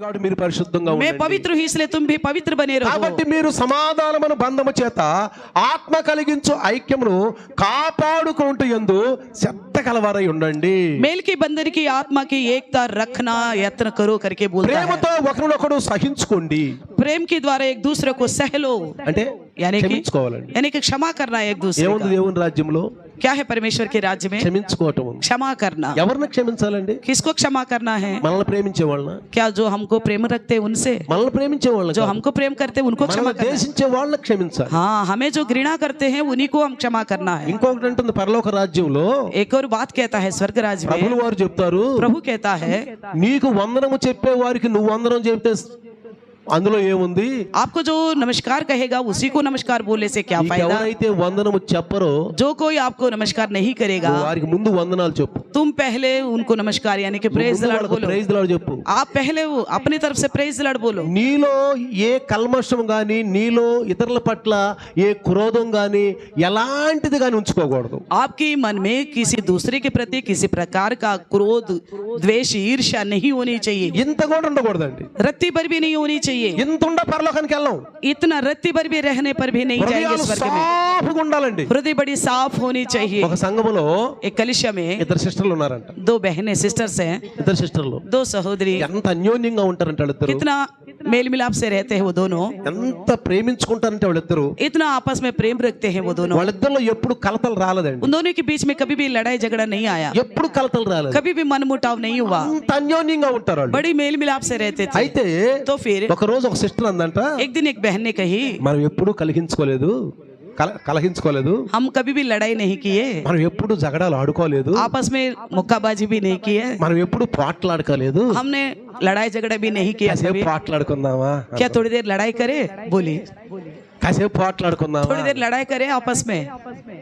మీరు పరిశుద్ధంగా मैं ఉండండి. पवित्र हूँ इसलिए तुम भी पवित्र बने रहो। కాబట్టి మీరు సమాధానమును బంధము చేత ఆత్మ కలిగించు ఐక్యమును కాపాడుకుంటూ యందు శ్రద్ధ కలవారై ఉండండి. मेल की बंधन की आत्मा की एकता रखना यत्न करो करके बोलता है। ప్రేమతో ఒకరినొకడు సహించుకోండి. प्रेम के द्वारा एक दूसरे को सह लो, అంటే यानी క్షమించుకోవాలండి. कि क्षमा करना एक दूसरे ఏముంది का। దేవుని రాజ్యంలో? क्या है परमेश्वर के राज्य में? క్షమించుకోవటం ఉంది. क्षमा करना। ఎవరిని క్షమించాలండి? किसको क्षमा करना है? మనల్ని ప్రేమించే వాళ్ళని, क्या जो हमको प्रेम रखते हैं उनसे? మనల్ని ప్రేమించే వాళ్ళని जो కాదు. हमको प्रेम करते हैं उनको क्षमा మనల్ని करना है। దేశించే వాళ్ళని క్షమించాలి. हाँ, हमें जो घृणा करते हैं उन्हीं को हम क्षमा करना है। ఇంకొకటి అంటుంది పరలోక రాజ్యంలో एक और बात कहता है स्वर्ग राज्य ప్రభులు में, వారు చెప్తారు, प्रभु कहता है నీకు వందనము చెప్పే వారికి నువ్వు వందనం చెప్తే అందులో ఏముంది? आपको जो नमस्कार कहेगा उसी को नमस्कार बोलने से क्या फायदा? ఎవరైతే వందనము చెప్పరో जो कोई आपको नमस्कार नहीं करेगा నువ్వు వారికి ముందు వందనాలు చెప్పు. तुम पहले उनको नमस्कार यानी कि प्रेज द लॉर्ड बोलो। ప్రైజ్ ది లార్డ్ చెప్పు. आप पहले वो अपनी तरफ से प्रेज द लॉर्ड बोलो। నీలో ఏ కల్మషం గాని, నీలో ఇతరుల పట్ల ఏ క్రోధం గాని, ఎలాంటిది గాని ఉంచుకోకూడదు. आपके मन में किसी दूसरे के प्रति किसी प्रकार का क्रोध, द्वेष, ईर्ष्या नहीं होनी चाहिए। ఇంత కూడా ఉండకూడదండి. रत्ती भर भी नहीं होनी चाहिए। ఇంత ఉండ పరలోకానికి వెళ్ళాం. इतना रत्ती भर भी रहने पर भी नहीं जाएंगे హృదయాలు स्वर्ग में। సాఫ్గా ఉండాలండి. हृदय बड़ी साफ होनी चाहिए। ఒక సంఘములో एक कलिशा में ఇద్దరు సిస్టర్లు ఉన్నారంట. दो बहनें सिस्टर्स हैं, ఇద్దరు సిస్టర్లు दो सहोदरी। ఎంత అన్యోన్యంగా ఉంటారంటే వాళ్ళిద్దరు, कितना मेल मिलाप से रहते हैं वो दोनों, ఎంత ప్రేమించుకుంటారంటే వాళ్ళిద్దరు. इतना आपस में प्रेम रखते हैं वो दोनों। వాళ్ళిద్దరిలో ఎప్పుడు కలతలు రాలేదండి. उन दोनों के बीच में कभी भी लड़ाई झगड़ा नहीं आया, ఎప్పుడు కలతలు రాలేదు. कभी भी मनमुटाव नहीं हुआ, అంత అన్యోన్యంగా ఉంటారు వాళ్ళు. बड़ी मेल मिलाप से रहते थे। అయితే तो फिर ఒక రోజు ఒక సిస్టర్ అందంట, एक दिन एक बहन ने कही, మనం ఎప్పుడు కలహించుకోలేదు, हम कभी भी लड़ाई नहीं किए, మనం ఎప్పుడు జగడాలు ఆడుకోలేదు, आपस में मुक्काबाजी भी नहीं किए, మనం ఎప్పుడు పోట్లాడుకోలేదు. हमने लड़ाई झगड़ा भी नहीं किया కాసేపు कभी। పోట్లాడుకుందామా, क्या थोड़ी देर लड़ाई करे? बोली కాసేపు పోట్లాడుకుందామా. थोड़ी देर लड़ाई करे आपस में।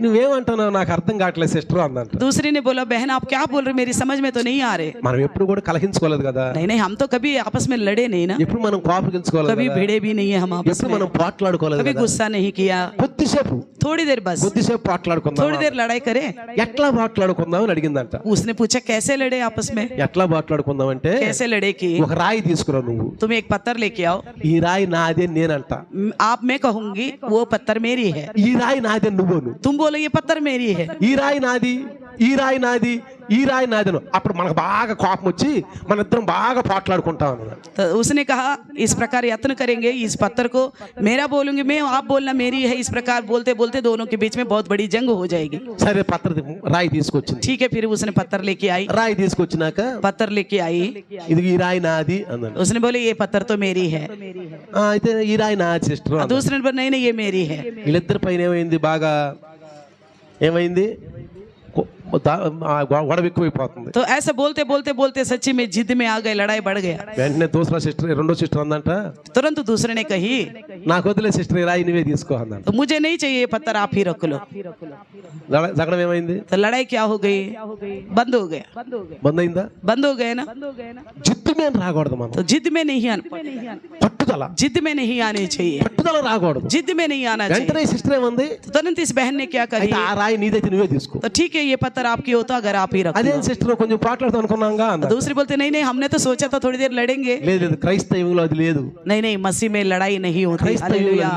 నువ్వేమంటున్నావు నాకు అర్థం కావట్లేదు సిస్టర్ అందంట. दूसरी ने बोला, बहन आप क्या बोल रहे, मेरी समझ में तो नहीं आ रहे। మనం ఎప్పుడు కూడా కలహించుకోలేదు కదా, नहीं नहीं, हम तो कभी आपस में लड़े नहीं ना, ఎప్పుడు మనం కోపగించుకోలేదు कभी కదా, भिड़े भी नहीं है हम आपस ఎప్పుడు में, మనం పోట్లాడుకోలేదు कभी కదా. गुस्सा नहीं किया। కొద్దిసేపు थोड़ी देर बस, పోట్లాడుకుందాం. थोड़ी देर लड़ाई करे। ఎట్లా పోట్లాడుకుందాం అని అడిగిందంట. उसने पूछा कैसे लड़े आपस में? ఎట్లా పోట్లాడుకుందాం అంటే, कैसे लड़े कि ఒక రాయి తీసుకురా నువ్వు, तुम एक पत्थर लेके आओ, ఈ రాయి నాదే నేనంట, आप मैं कहूंगी वो पत्थर मेरी है, ఈ రాయి నాదే నువ్వును, तुम बोलो ये पत्थर मेरी है। ఈ రాయి నాది, ఈ రాయి నాది, ఈ రాయి నాదను. అప్పుడు మనకు బాగా కోపం వచ్చి మన ఇద్దరం బాగా పోట్లాడుకుంటాం అన్నాడు. तो उसने कहा इस प्रकार यत्न करेंगे, इस पत्थर को मेरा बोलूंगी मैं, आप बोलना मेरी है, इस प्रकार बोलते बोलते दोनों के बीच में बहुत बड़ी जंग हो जाएगी। సరే రాయి తీసుకొచ్చింది. ठीक है, फिर उसने पत्थर लेके आई, రాయి తీసుకొచ్చినాక पत्थर लेके आई, ఇది ఈ రాయి నాది అన్నాడు. उसने बोले ये पत्थर तो मेरी है। అయితే ఈ రాయి నాది సిస్టర్ అన్నాడు. दूसरे ने बोला नहीं नहीं ये मेरी है। వీళ్ళిద్దరి పైన ఏమైంది గొడవ ఎక్కువైపోతుంది. तो ऐसा बोलते बोलते बोलते सच्ची में जिद में आ गए, लड़ाई बढ़ गया। వెంటనే రెండో సిస్టర్ అందంట, तुरंत दूसरे ने कही, నాకు వదిలే సిస్టర్, ఈ రాయి నువ్వే తీసుకో అన్నాడు. तो मुझे नहीं चाहिए ये पत्थर, आप ही रख लो। జగడం ఏమైంది? तो लड़ाई क्या हो गई? बंद हो गया। బంద్ అయిందా? बंद हो गए ना। జిద్దు మీద రాకూడదు మనం, तो जिद में नहीं आना, పట్టుదల जिद में नहीं आनी चाहिए, పట్టుదల రాకూడదు. जिद में नहीं आना चाहिए। వెంటనే సిస్టర్ ఏమంది, तो तुरंत इस बहन ने क्या कही, అయితే ఆ రాయి నీదైతే నువ్వే తీసుకో. तो ठीक है ये पत्थर आपकी हो तो अगर आप ही रख लो। అదేం సిస్టర్ కొంచెం పోట్లాడుతాం అనుకున్నాంగా అన్నా. दूसरी बोलते नहीं नहीं हमने तो सोचा था थोड़ी देर लड़ेंगे। లేదు లేదు, క్రైస్తవంలో అది లేదు. नहीं नहीं, मसीह में लड़ाई नहीं होती, हालेलुया।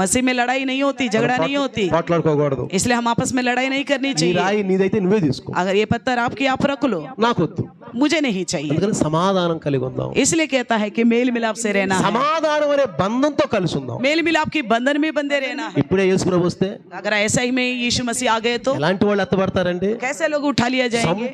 मसीह में लड़ाई नहीं होती, झगड़ा नहीं होती, పోట్లాడుకోకూడదు. इसलिए हम आपस में लड़ाई नहीं करनी ఈ चाहिए। రాయి నీదైతే నువ్వే తీసుకో, अगर ये पत्थर आपकी आप रख लो, నాకొద్దు. मुझे नहीं चाहिए। అందుకని సమాధానం కలిగి ఉందాం. इसलिए कहता है कि मेल मिलाप से रहना है, సమాధానం అనే బంధంతో కలిసి ఉందాం. मेल मिलाप की बंधन में बंधे रहना है। ఇప్పుడే యేసు ప్రభు వస్తే अगर ऐसा ही में यीशु मसीह आ गए तो ఎలాంటి వాళ్ళు ఎత్తబడతారండి? कैसे लोग उठा लिया जाएंगे?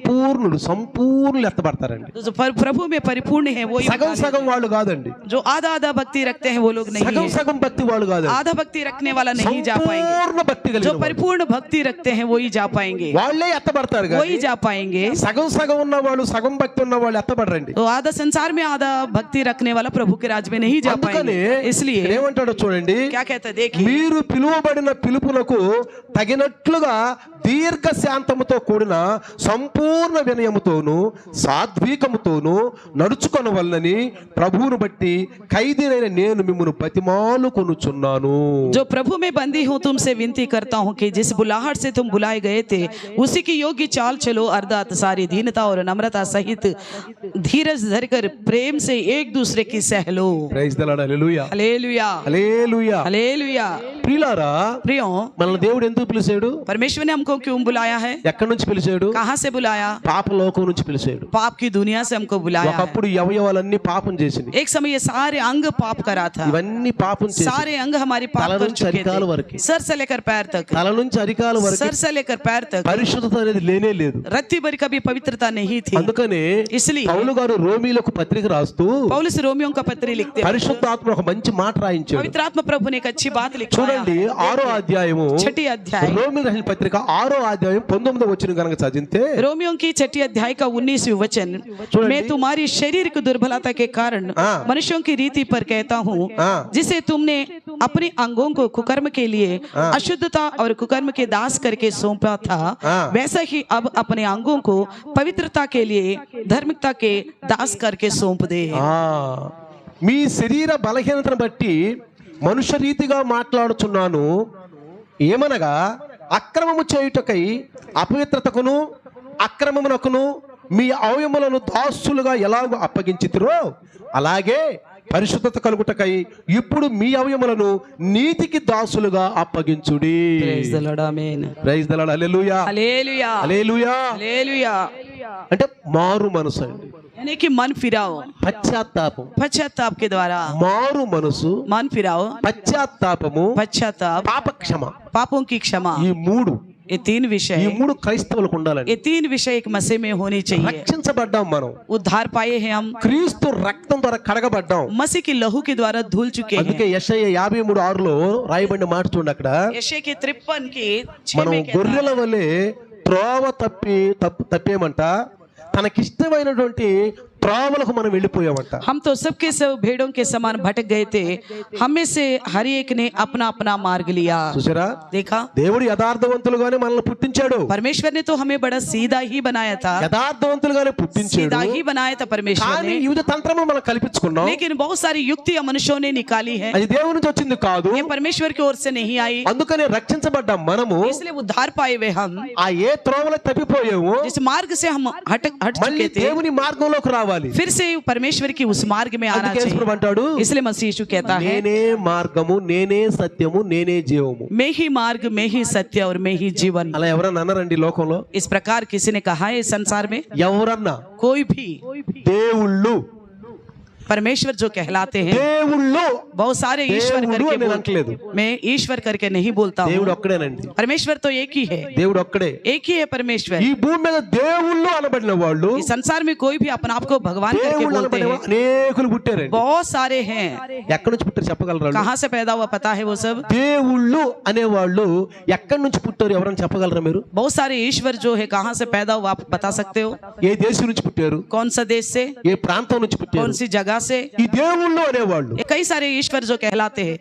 సంపూర్ణులు ఎత్తబడతారండి. तो जो प्रभु में परिपूर्ण है वो ही సగం उठा సగం వాళ్ళు కాదండి, लिया। जो आधा आधा भक्ति रखते हैं वो लोग नहीं సగం है, సగం భక్తి వాళ్ళు కాదండి, आधा भक्ति रखने वाला नहीं जा पाएंगे। సంపూర్ణ భక్తి जो కలిగిన వాళ్ళు. परिपूर्ण भक्ति रखते हैं वो ही जा पाएंगे, వాళ్ళే ఎత్తబడతారు वो కానీ ही जा पाएंगे। సగం సగం ఉన్న వాళ్ళు, సగం భక్తి ఉన్న వాళ్ళు ఎత్తబడరండి. तो आधा संसार में आधा भक्ति रखने वाला प्रभु के राज में नहीं जा అందుకని पाएंगे। इसलिए ఏమంటాడో చూడండి, क्या कहता है देखिए, మీరు పిలువబడిన పిలుపునకు తగినట్లుగా దీర్ఘ శాంతముతో కూడిన సంపూర్ణ వినయముతోను సాత్వికముతోను నడుచుకొనవలనని ప్రభువును బట్టి ఖైదీనైన నేను మిమ్మును బతిమాలుకొనుచున్నాను. जो प्रभु में बंदी हूँ तुमसे विनती करता हूँ कि जिस बुलाहट से तुम बुलाए गए थे उसी की योग्य चाल चलो, अर्थात सारी दीनता और नम्रता सहित धीरज धरकर प्रेम से एक दूसरे की सह लो। Praise the lord. Hallelujah hallelujah hallelujah. Hallelujah. ప్రియులారా, प्रियो, మనల్ని దేవుడు ఎందుకు పిలిచాడు? परमेश्वर ने हमको क्यों बुलाया है? ఎక్కడి నుంచి పిలిచాడు? कहाँ से बुलाया? పాప లోకం నుంచి పిలిచాడు. पाप की दुनिया से हमको बुलाया है। ఒకప్పుడు ఈ అవయవాలన్నీ పాపం చేసింది. एक समय ये सारे अंग पाप करा था, ఇవన్నీ పాపం చేసి सारे अंग हमारी पाप తల कर నుంచి चुके అరికాల थे, వరకు, सर से लेकर पैर तक, తల నుంచి అరికాల వరకు सर से लेकर पैर तक పరిశుద్ధత అనేది లేనే లేదు. रत्ती भर कभी पवित्रता नहीं थी। అందుకనే इसलिए పౌలు గారు రోమీలకు పత్రిక రాస్తూ पौलुस रोमियों का पत्र लिखते हैं, పరిశుద్ధాత్మ ఒక మంచి మాట రాయించాడు. पवित्र आत्मा प्रभु ने एक अच्छी बात लिखी। చూడండి 6వ అధ్యాయము छठी अध्याय, రోమీయులకు రాసిన పత్రిక 6వ అధ్యాయం 19వ వచనం కనుక చదివితే, रोमियों की छठी अध्याय का 19वां वचन, मैं तुम्हारी शारीरिक दुर्बलता के कारण मनुष्यों की रीति पर कहता हूँ, जिसे तुमने अपने अंगों को कुकर्म के लिए अशुद्धता और कुकर्म के दास करके सौंपा था, वैसा ही अब अपने अंगों को पवित्रता के लिए धार्मिकता के दास करके सौंप दे। మీ శరీర బలహీనతను బట్టి మనుష్య రీతిగా మాట్లాడుచున్నాను. ఏమనగా అక్రమము చేయుటకై అపవిత్రతకును అక్రమమునకును మీ అవయములను దాసులుగా ఎలాగో అప్పగించితిరో, అలాగే పరిశుద్ధత కలుగుటకై ఇప్పుడు మీ అవయములను నీతికి దాసులుగా అప్పగించుడి. Praise the Lord, amen. Praise the lord. Hallelujah hallelujah hallelujah. Hallelujah. అంటే మారు మనసు అండి, यानी कि मन फिराओ, పశ్చాత్తాపం. पश्चाताप के द्वारा మారు మనసు, मन फिराओ, పశ్చాత్తాపము, पश्चाताप, పాపక్షమ, पापों की क्षमा, ఈ మూడు ये तीन विषय, ఈ మూడు క్రైస్తవులకు ఉండాలండి. ये तीन विषय एक मसीह में होनी चाहिए। రక్షించబడ్డాం మనం, उद्धार पाए हैं हम, క్రీస్తు రక్తం ద్వారా కడగబడ్డాం. मसीह की लहू के द्वारा धुल चुके అందుకే हैं। యెషయా 53:6లో రాయబడిన మాట చూడండి. అక్కడ यशायाह के 53 के 6 మనం में कहता గొర్రెల వలె త్రోవ తప్పేమంట, తనకిష్టమైనటువంటి త్రోవలకు మనం వెళ్ళిపోయామంట. हम तो सबके सब भेड़ों के समान भटक गए थे, हमें से हर एक ने अपना अपना मार्ग लिया। చూసారా, देखा, దేవుడు యథార్థవంతులుగానే మనల్ని పుట్టించాడు. परमेश्वर ने तो हमें बड़ा सीधा ही बनाया था, యథార్థవంతులుగానే పుట్టించాడు. सीधा ही बनाया था परमेश्वर కానీ ने, వివిధ తంత్రము మనం కల్పించుకున్నాం. लेकिन बहुत सारी युक्तियां मनुष्यों ने निकाली है, అది దేవుడి నుంచి వచ్చింది కాదు. ये परमेश्वर की ओर से नहीं आई। అందుకనే రక్షించబడ్డాం మనము. इसलिए उद्धार पाए हुए हम ఆ ఏ త్రోవలో తప్పిపోయాము, जिस मार्ग से हम हट మళ్ళీ चुके थे, దేవుని మార్గంలోకి రావాలి. फिर से परमेश्वर की उस मार्ग में आना అందుకే యేసు चाहिए। అంటాడు, इसलिए मसीह यीशु कहता है, నేనే మార్గము, నేనే సత్యము, నేనే జీవము. मैं ही मार्ग, मैं ही सत्य और मैं ही जीवन। అలా ఎవరన్నా అన్నారండి లోకంలో? इस प्रकार किसी ने कहा है इस संसार में? ఎవరన్నా? कोई भी దేవుళ్ళు, परमेश्वर जो कहलाते हैं, దేవుళ్ళు, बहुत सारे ईश्वर దేవుడు करके అని నేను बोलते అంటలేదు. हैं। मैं ईश्वर करके नहीं बोलता దేవుడు हूँ, ఒక్కడేనండి. परमेश्वर तो एक ही है, దేవుడు ఒక్కడే. एक ही है परमेश्वर। ఈ భూమి మీద దేవుళ్ళు అనబడిన వాళ్ళు, इस संसार में कोई भी अपने आप को भगवान करके దేవుళ్ళు बोलते అనబడిన हैं, అనేకులు పుట్టారండి. बहुत सारे हैं। ఎక్కడి నుంచి పుట్టారు చెప్పగలరా? कहाँ से पैदा हुआ पता है वो सब? దేవుళ్ళు అనేవాళ్ళు ఎక్కడి నుంచి పుట్టారు ఎవరైనా చెప్పగలరా మీరు? बहुत सारे ईश्वर जो है कहाँ से पैदा हुआ आप बता सकते हो? ఏ దేశం నుంచి పుట్టారు? कौन सा देश से, ఏ ప్రాంతం నుంచి कौन పుట్టారు? सी जगह से? ఈ దేవుళ్ళు అనేవాళ్ళు ये कई सारे ईश्वर जो कहलाते हैं,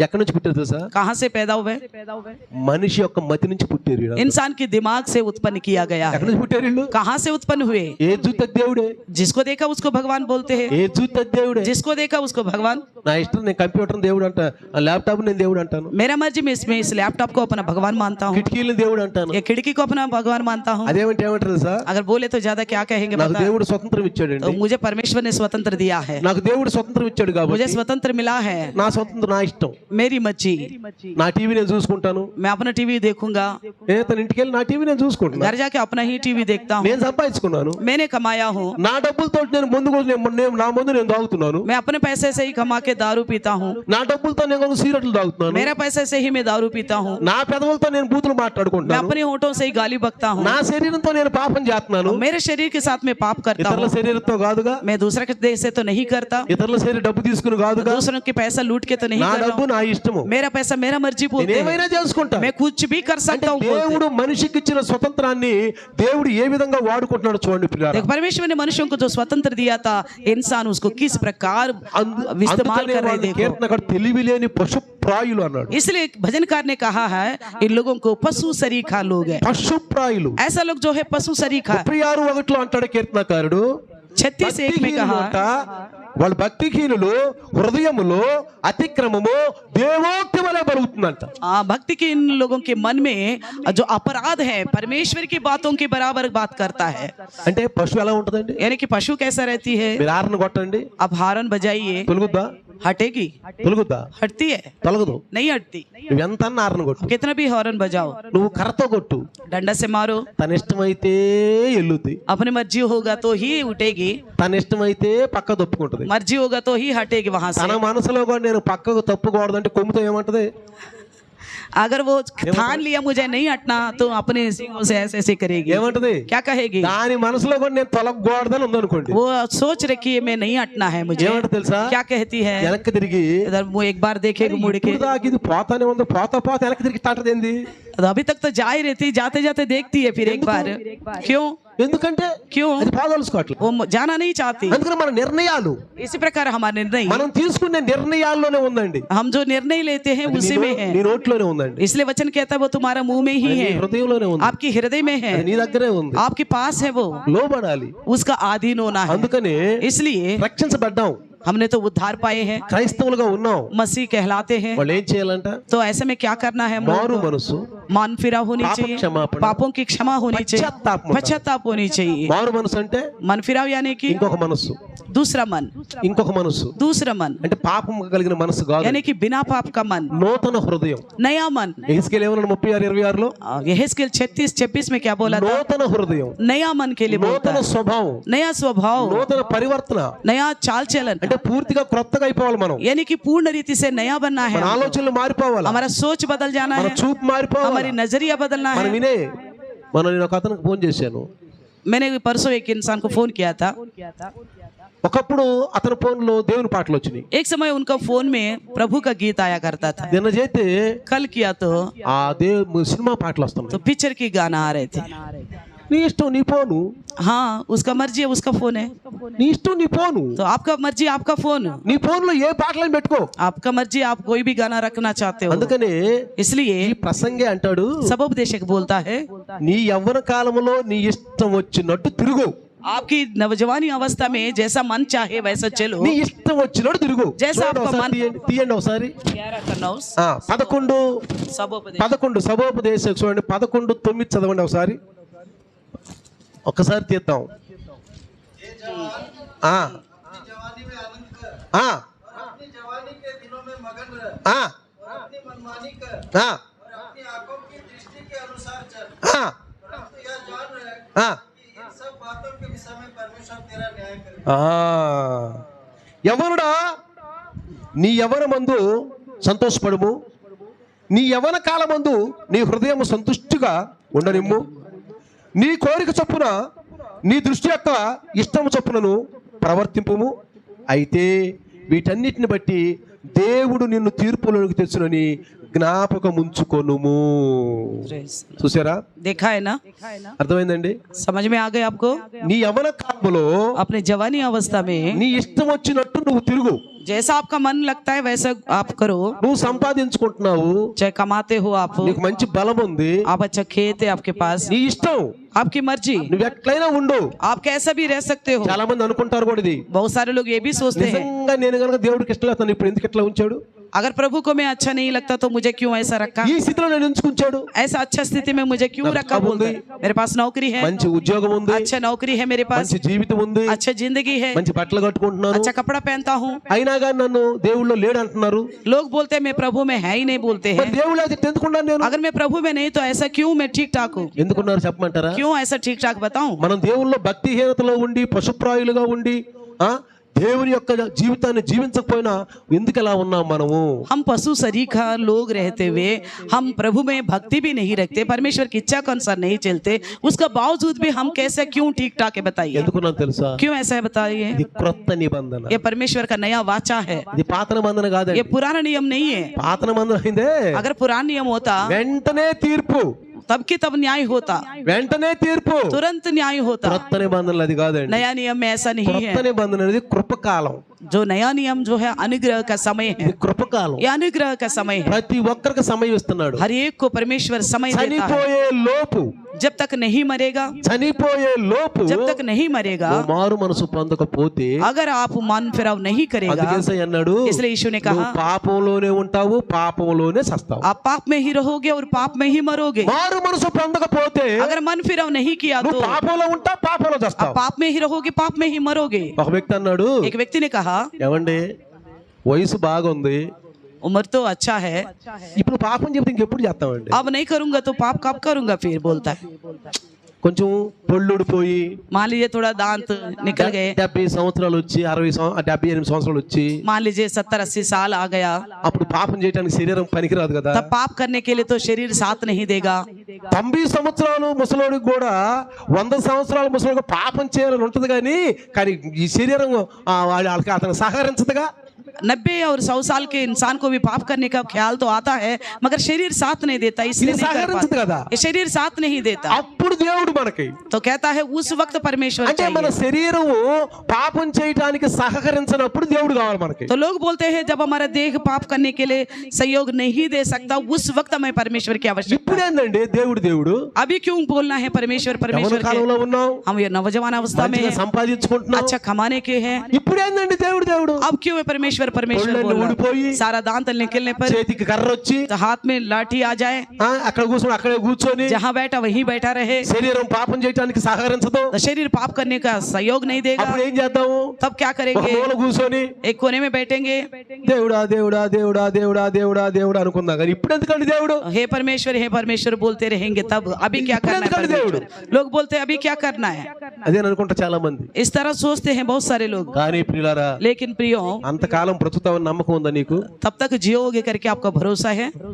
ఎక్కడి నుంచి పుట్టారు తెలుసా? कहाँ से पैदा हुए? మనిషి యొక్క మతి నుంచి పుట్టారు వీళ్ళు. इंसान के दिमाग से उत्पन्न किया गया ఎక్కడి है। నుంచి పుట్టారు వీళ్ళు? कहाँ से उत्पन्न हुए? ఏ చూత దేవుడే, जिसको देखा उसको भगवान बोलते हैं, ఏ చూత దేవుడే. जिसको देखा उसको भगवान। నా ఇష్టం, నేను కంప్యూటర్ దేవుడు అంటా, ల్యాప్టాప్ నేను దేవుడు అంటాను, मेरा मर्जी में इसमें इस लैपटॉप को अपना भगवान मानता हूँ, కిటికీలను దేవుడు అంటాను. ये खिड़की को अपना भगवान मानता हूँ। అదేమంటే ఏమంటారు తెలుసా? अगर बोले तो ज्यादा क्या कहेंगे నాకు पता? దేవుడు స్వతంత్రం तो ఇచ్చాడండి. मुझे परमेश्वर ने स्वतंत्र दिया है, నాకు దేవుడు స్వతంత్రం ఇచ్చాడు కాబట్టి मुझे स्वतंत्र मिला है, నా స్వతంత్రం నా ఇష్టం. मेरी मर्जी। నా టీవీ నేను చూసుకుంటాను. मैं अपना टीवी देखूंगा, తన ఇంటికి వెళ్ళి నా టీవీ నేను చూసుకుంటున్నా. घर जाके अपना ही टीवी देखता हूँ, నేను సంపాదించుకున్నాను. मैंने कमाया हूँ, నా డబ్బులతో నేను ముందు కూడా నా ముందు నేను తాగుతున్నాను. मैं अपने पैसे से ही कमा के दारू पीता हूँ, నా డబ్బులతో నేను సిగరెట్లు తాగుతున్నాను. मेरा पैसे से ही मैं दारू पीता हूँ, నా పెదవులతో నేను బూతులు मैं మాట్లాడుకుంటున్నాను. अपने होठों से ही गाली बकता हूँ, నా శరీరంతో నేను పాపం చేస్తున్నాను. मेरे शरीर के साथ में पाप करता ఇతరుల हूँ, శరీరంతో కాదుగా, मैं दूसरे के देश से तो नहीं करता, ఇతరుల శరీరం డబ్బు తీసుకుని కాదుగా. दूसरों के पैसा लूट के तो नहीं నా कर रहा డబ్బు हूँ, నా ఇష్టము, मेरा पैसा मेरा मर्जी बोलते हैं, నేనేమైనా చేసుకుంటా. मैं कुछ भी कर అంటే सकता हूँ बोलते हैं। దేవుడు మనిషికి ఇచ్చిన స్వతంత్రాన్ని దేవుడు ఏ విధంగా వాడుకుంటున్నాడు చూడండి పిల్లారా. देख, परमेश्वर ने मनुष्यों को जो स्वतंत्र दिया था, इंसान उसको किस प्रकार इस्तेमाल कर रहे देखो। కీర్తనకారుడు తెలివి లేని పశుప్రాయులు అన్నాడు. इसलिए भजनकार ने कहा है इन लोगों को पशु सरीखा लोग है, పశుప్రాయులు. ऐसा लोग जो है पशु सरीखा। 36:1 అంటాడు కీర్తనకారుడు, 36:1 में कहा, వాళ్ళు భక్తిహీనులు, హృదయములో అతిక్రమము దేవోక్తి వలె బలుగుతుందంట. भक्ति के इन लोगों के मन में जो अपराध है परमेश्वर की बातों के बराबर बात करता है. అంటే పశువు ఎలా ఉంటదండి? यानी कि पशु कैसा रहती है? మీరు హారన్ కొట్టండి, अब हारन बजाइए, తొలుగుద్దా? हटेगी? తొలుగుద్దా? हटती है? తొలగదు. नहीं हटती. నువ్వు ఎంత హారన్ కొట్టు, कितना भी हॉर्न बजाओ, నువ్వు కర్రతో కొట్టు, डंडा से मारो, తన ఇష్టమైతే ఎల్లుద్ది, अपनी मर्जी होगा तो ही उठेगी, తన ఇష్టమైతే పక్క తప్పుకుంటది. मर्जी होगा तो ही हटेगी वहां से. తన మనసులో కూడా నేను పక్కకు తప్పుకూడదంటే కొమ్ముతో ఏమంటది? अगर वो ठान लिया मुझे नहीं हटना तो अपने सींगों से ऐसे ऐसे करेगी. ఏమంటది? क्या कहेगी? దాని మనసులో కూడా నేను తొలగకూడదని ఉందనుకోండి, वो सोच रखी है मैं नहीं हटना है मुझे. ఏమంటది తెలుసా? क्या कहती है? వెనక్కి తిరిగి इधर वो एक बार देखेगी मुड़ के, ఇప్పుడు దాకా ఇది పోతానే ఉంది, పోతా పోతా వెనక్కి తిరిగి తాటదేంది? तो अभी तक तो जा ही रहती, जाते जाते देखती है फिर एक बार. क्यों? ఎందుకంటే क्यों? అది పోదలుచుకోవట్లేదు. वो जाना नहीं चाहती. అందుకని మన నిర్ణయాలు, इसी प्रकार हमारा निर्णय, మనం తీసుకునే నిర్ణయాల్లోనే ఉందండి. हम जो निर्णय लेते हैं उसी में है. నీ నోట్లోనే ఉందండి, इसलिए वचन कहता है वो तुम्हारा मुंह में ही నీ है, హృదయంలోనే ఉంది, आपकी हृदय में है, అది నీ దగ్గరే ఉంది. आपके पास है, वो లోబడాలి. उसका अधीन होना है. అందుకని इसलिए రక్షించబడ్డాం, हमने तो उद्धार पाए हैं, క్రైస్తవులుగా ఉన్నాం. मसीह कहलाते हैं. వాళ్ళు ఏం చేయాలంట? तो ऐसे में क्या करना है? మారు మనసు, मान फिरा होनी पाप चाहिए, क्षमापण, पापों की क्षमा होनी चाहिए, पश्चाताप होना। पश्चाताप होनी चाहिए. మారు మనసు అంటే मन फिराव यानी कि ఇంకొక మనసు, दूसरा मन, ఇంకొక మనసు दूसरा मन అంటే పాపం కలిగిన మనసు కాదు, यानी कि बिना पाप का मन, నూతన హృదయం. नया मन. ఎహెజ్కేలు ఏమన్నాడు 36:26లో? यहेजकेल 36:26 में क्या बोला था? నూతన హృదయం, नया मन के लिए बोलता నూతన है, స్వభావం, नया स्वभाव, నూతన పరివర్తన. नया चाल चलन, అంటే పూర్తిగా క్రొత్తగా అయిపోవాలి. మనం यानी कि पूर्ण रीति से नया बनना है. మన ఆలోచనలు మారిపోవాలి, हमारा सोच बदल जाना మన है, చూపు మారిపోవాలి, हमारी नजरिया बदलना మనం है. వినే నేను ఒక అతనికి ఫోన్ చేశాను. मैंने परसों एक इंसान को फोन किया था. ఒకప్పుడు అతని ఫోన్ లో దేవుని పాటలు వచ్చినాయి. एक समय उनका फोन में प्रभु का गीत आया करता था. నిన్న చేస్తే कल किया तो సినిమా పాటలు వస్తున్నాయి. तो पिक्चर की गाना आ रहे थे. నీ ఇష్టం, నీ ఫోను, हाँ उसका मर्जी है, उसका फोन है, నీ ఇష్టం, నీ ఫోను, तो आपका मर्जी, आपका फोन, నీ ఫోన్ లో ఏ పాటలను పెట్టుకో. आपका मर्जी, आप कोई भी गाना रखना चाहते हो. అందుకనే इसलिए ఈ ప్రసంగే అంటాడు, सबोपदेशक बोलता है నీ యవ్వన కాలంలో నీ ఇష్టం వచ్చినట్టు తిరుగు, आपकी नौजवानी अवस्था में जैसा मन चाहे वैसा चलो. నీ ఇష్టం వచ్చినట్టు తిరుగు. జైసా చూడండి ఆప్కా ఒకసారి, మన్. తీయండి ఒకసారి. 11 सबोपदेश సభోపదేశం చూడండి, 11:9 చదవండి ఒకసారి, ఒక్కసారి తీద్దాం. ఆ ఆ अपनी जवानी के दिनों में मगन रह, ఆ अपनी मनमानी कर ఆ और अपनी आंखों की दृष्टि के अनुसार चल. ఆ परंतु यह जान रहे ఆ कि इन सब बातों के विषय में परमेश्वर तेरा न्याय करेगा. యవ్వనుడా, నీ యవ్వనమందు సంతోషపడుము, నీ యవ్వన కాలమందు నీ హృదయం సంతుష్టిగా ఉండనిమ్ము, నీ కోరిక చొప్పున నీ దృష్టి యొక్క ఇష్టము చొప్పునను ప్రవర్తింపుము. అయితే వీటన్నిటిని బట్టి దేవుడు నిన్ను తీర్పులోకి తెచ్చునని జ్ఞాపకం ఉంచుకొనుము. చూసారా? देखा है ना? అర్థమైందండి? समझ में आ गए आपको? నీ యవ్వన కాలంలో अपने जवानी अवस्था में నీ ఇష్టం వచ్చినట్టు నువ్వు తిరుగు. जैसा आपका मन लगता है वैसा आप करो. నువ్వు సంపాదించుకుంటున్నావు, चाहे कमाते हो आप, నీకు మంచి బలం ఉంది, आप अच्छा खेत है आपके पास, నీ ఇష్టం, आपकी मर्जी, నువ్వు ఎట్లయినా ఉండు. आप कैसा भी रह सकते हो. చాలా మంది అనుకుంటారు కూడా ఇది, बहुत सारे लोग ये भी सोचते हैं నిజంగా నేను కనుక దేవుడికి ఇష్టం లేకపోతే ఇప్పుడు ఎందుకు ఇట్లా ఉంచాడు, अगर प्रभु को मैं अच्छा नहीं लगता तो मुझे क्यों ऐसा रखा, ఈ స్థితిలో నేను ఎంచుకుంచాడు. ऐसा अच्छा स्थिति में मुझे क्यों रखा. बोलते हैं मेरे पास नौकरी है, మంచి ఉద్యోగం ఉంది, अच्छा नौकरी है मेरे पास, మంచి జీవితం ఉంది, अच्छा जिंदगी है, మంచి బట్టలు కట్టుకుంటున్నాను, अच्छा कपड़ा पहनता हूँ. అయినా కానీ నన్ను దేవుళ్ళో లేడు అంటున్నారు. लोग बोलते हैं मैं प्रभु में है ही नहीं बोलते हैं. మరి దేవుళ్ళు అయితే ఎందుకున్నాను నేను? अगर मैं प्रभु में नहीं तो ऐसा क्यों मैं ठीक ठाक हूँ. ఎందుకున్నారు చెప్పమంటారా? क्यों ऐसा ठीक ठाक बताऊं. మనం దేవుళ్ళో భక్తిహీనతలో ఉండి పశుప్రాయులుగా ఉండి దేవుని యొక్క జీవితాన్ని జీవించకపోయినా ఎందుకు ఎలా ఉన్నాం మనము? हम पशु शरीर का लोग रहते हुए हम प्रभु में भक्ति भी नहीं रखते, परमेश्वर की इच्छा के अनुसार नहीं चलते, उसका बावजूद भी हम कैसे क्यों ठीक ठाक है बताइए. ఎందుకున్నాను తెలుసా? क्यों ऐसा है बताइए. ఇది క్రొత్త నిబంధన, ये परमेश्वर का नया वाचा है, ఇది పాత నిబంధన ये కాదండి. पुराना नियम नहीं है. పాత నిబంధన అయిందే अगर पुराना नियम होता వెంటనే తీర్పు, तब की तब न्याय होता, వెంటనే తీర్పు. तुरंत न्याय होता. క్రొత్త నిబంధనలు అది కాదండి. नया नियम में ऐसा नहीं క్రొత్త है. నిబంధన అనేది కృపకాలం. जो नया नियम जो है अनुग्रह का समय है, ఇది కృపకాలం. ये अनुग्रह का समय है. ప్రతి ఒక్కరికి సమయం ఇస్తున్నాడు. हर एक को परमेश्वर समय देता है. చనిపోయే లోపు, जब तक नहीं मरेगा, చనిపోయే లోపు जब तक नहीं मरेगा, నువ్వు మారు మనసు పొందకపోతే, अगर आप मन फिराव नहीं करेगा, అందుకే యేసయ్య అన్నాడు, इसलिए यीशु ने నువ్వు कहा పాపంలోనే ఉంటావు, పాపంలోనే సస్తావు. आप पाप में ही रहोगे और पाप में ही मरोगे. మారు మనసు పొందకపోతే अगर मन फिराव नहीं किया तो నువ్వు పాపంలో ఉంటావు, పాపంలో आप చస్తావు. पाप में ही रहोगे, पाप में ही मरोगे. ఒక వ్యక్తి అన్నాడు, एक व्यक्ति ने कहा ఏమండి వయసు బాగుంది, उम्र तो अच्छा है, ఇప్పుడు పాపం చెప్తే ఇంకెప్పుడు చేస్తామండి, अब नहीं करूंगा तो पाप कब करूंगा फिर, बोलता है. కొంచెం పొళ్ళుడిపోయి मान लीजिए थोड़ा दांत निकल गए, 70 సంవత్సరాలు వచ్చి 78 సంవత్సరాలు వచ్చి मान लीजिए 70-80 साल आ गया, అప్పుడు పాపం చేయడానికి శరీరం పనికిరాదు కదా. तब पाप करने के लिए तो शरीर साथ नहीं देगा. 90 సంవత్సరాలు ముసలోడికి కూడా 100 సంవత్సరాల ముసలోడికి పాపం చేయాలని ఉంటది కానీ ఈ శరీరం వాళ్ళకి అతను సహకరించదుగా. 90 और 100 साल के इंसान को भी पाप करने का ख्याल तो आता है, मगर शरीर साथ नहीं देता, इसलिए नहीं कर पाता. ये शरीर साथ नहीं देता. అప్పుడు దేవుడు మనకి तो कहता है उस वक्त परमेश्वर అంటే మన चाहिए. శరీరము పాపం చేయడానికి సహకరించినప్పుడు దేవుడు కావాలి మనకి. तो लोग बोलते हैं जब हमारा देह पाप करने के लिए सहयोग नहीं दे सकता, उस वक्त हमें परमेश्वर की आवश्यकता. ఇప్పుడు ఏందండి దేవుడు अभी क्यों बोलना है परमेश्वर యవ్వన परमेश्वर के? కాలంలో ఉన్నాం, हम ये नौजवान अवस्था में మంచిగా हैं, సంపాదించుకుంటున్నాం, अच्छा कमाने के हैं. ఇప్పుడు ఏందండి దేవుడు अब क्यों है परमेश्वर ఒళ్ళన్నీ बोल रहा ఊడిపోయి, है? सारा दांत निकलने पर చేతికి కర్ర వచ్చి तो हाथ में लाठी आ जाए, అక్కడ కూర్చొని అక్కడే కూర్చొని जहाँ बैठा वहीं बैठा रहे, శరీరం పాపం చేయడానికి సహకరించదు. तो शरीर पाप करने का सहयोग नहीं देगा. అప్పుడు ఏం చేద్దాము, तब क्या ఒక करेंगे? మూల కూర్చొని एक कोने में बैठेंगे, దేవుడా దేవుడా దేవుడా దేవుడా దేవుడా దేవుడా అనుకుందాం. కానీ ఇప్పుడు ఎందుకండి దేవుడు, हे परमेश्वर बोलते रहेंगे. तब अभी क्या करना है परमेश्वर? लोग बोलते हैं अभी क्या करना है, అదే అనుకుంటా చాలా మంది. इस तरह सोचते हैं बहुत सारे लोग. కానీ ప్రియులారా, लेकिन प्रियो, అంతకాలం బ్రతుకుతామని నమ్మకం ఉందా నీకు? तब तक जियोगे करके आपका भरोसा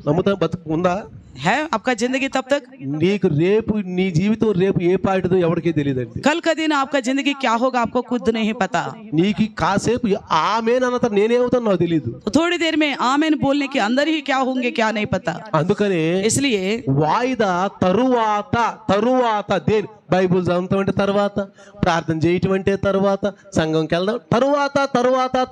నమ్ముతా బతుకు ఉందా? है आपका जिंदगी तब तक? నీకు రేపు నీ జీవితం రేపు ఏ పాటిదో ఎవరికీ తెలియదండి. कल का दिन आपका जिंदगी क्या होगा आपको खुद नहीं पता. నీకు కాసేపు ఆమెనన్న నేనేమవుతాను నాకు తెలియదు. तो थोड़ी देर में आमेन बोलने के अंदर ही क्या होंगे क्या नहीं पता. అందుకనే इसलिए వాయిదా తరువాత దేని బైబుల్ చదవటం అంటే తర్వాత, ప్రార్థన చేయటం అంటే తర్వాత, సంఘంకి వెళ్దాం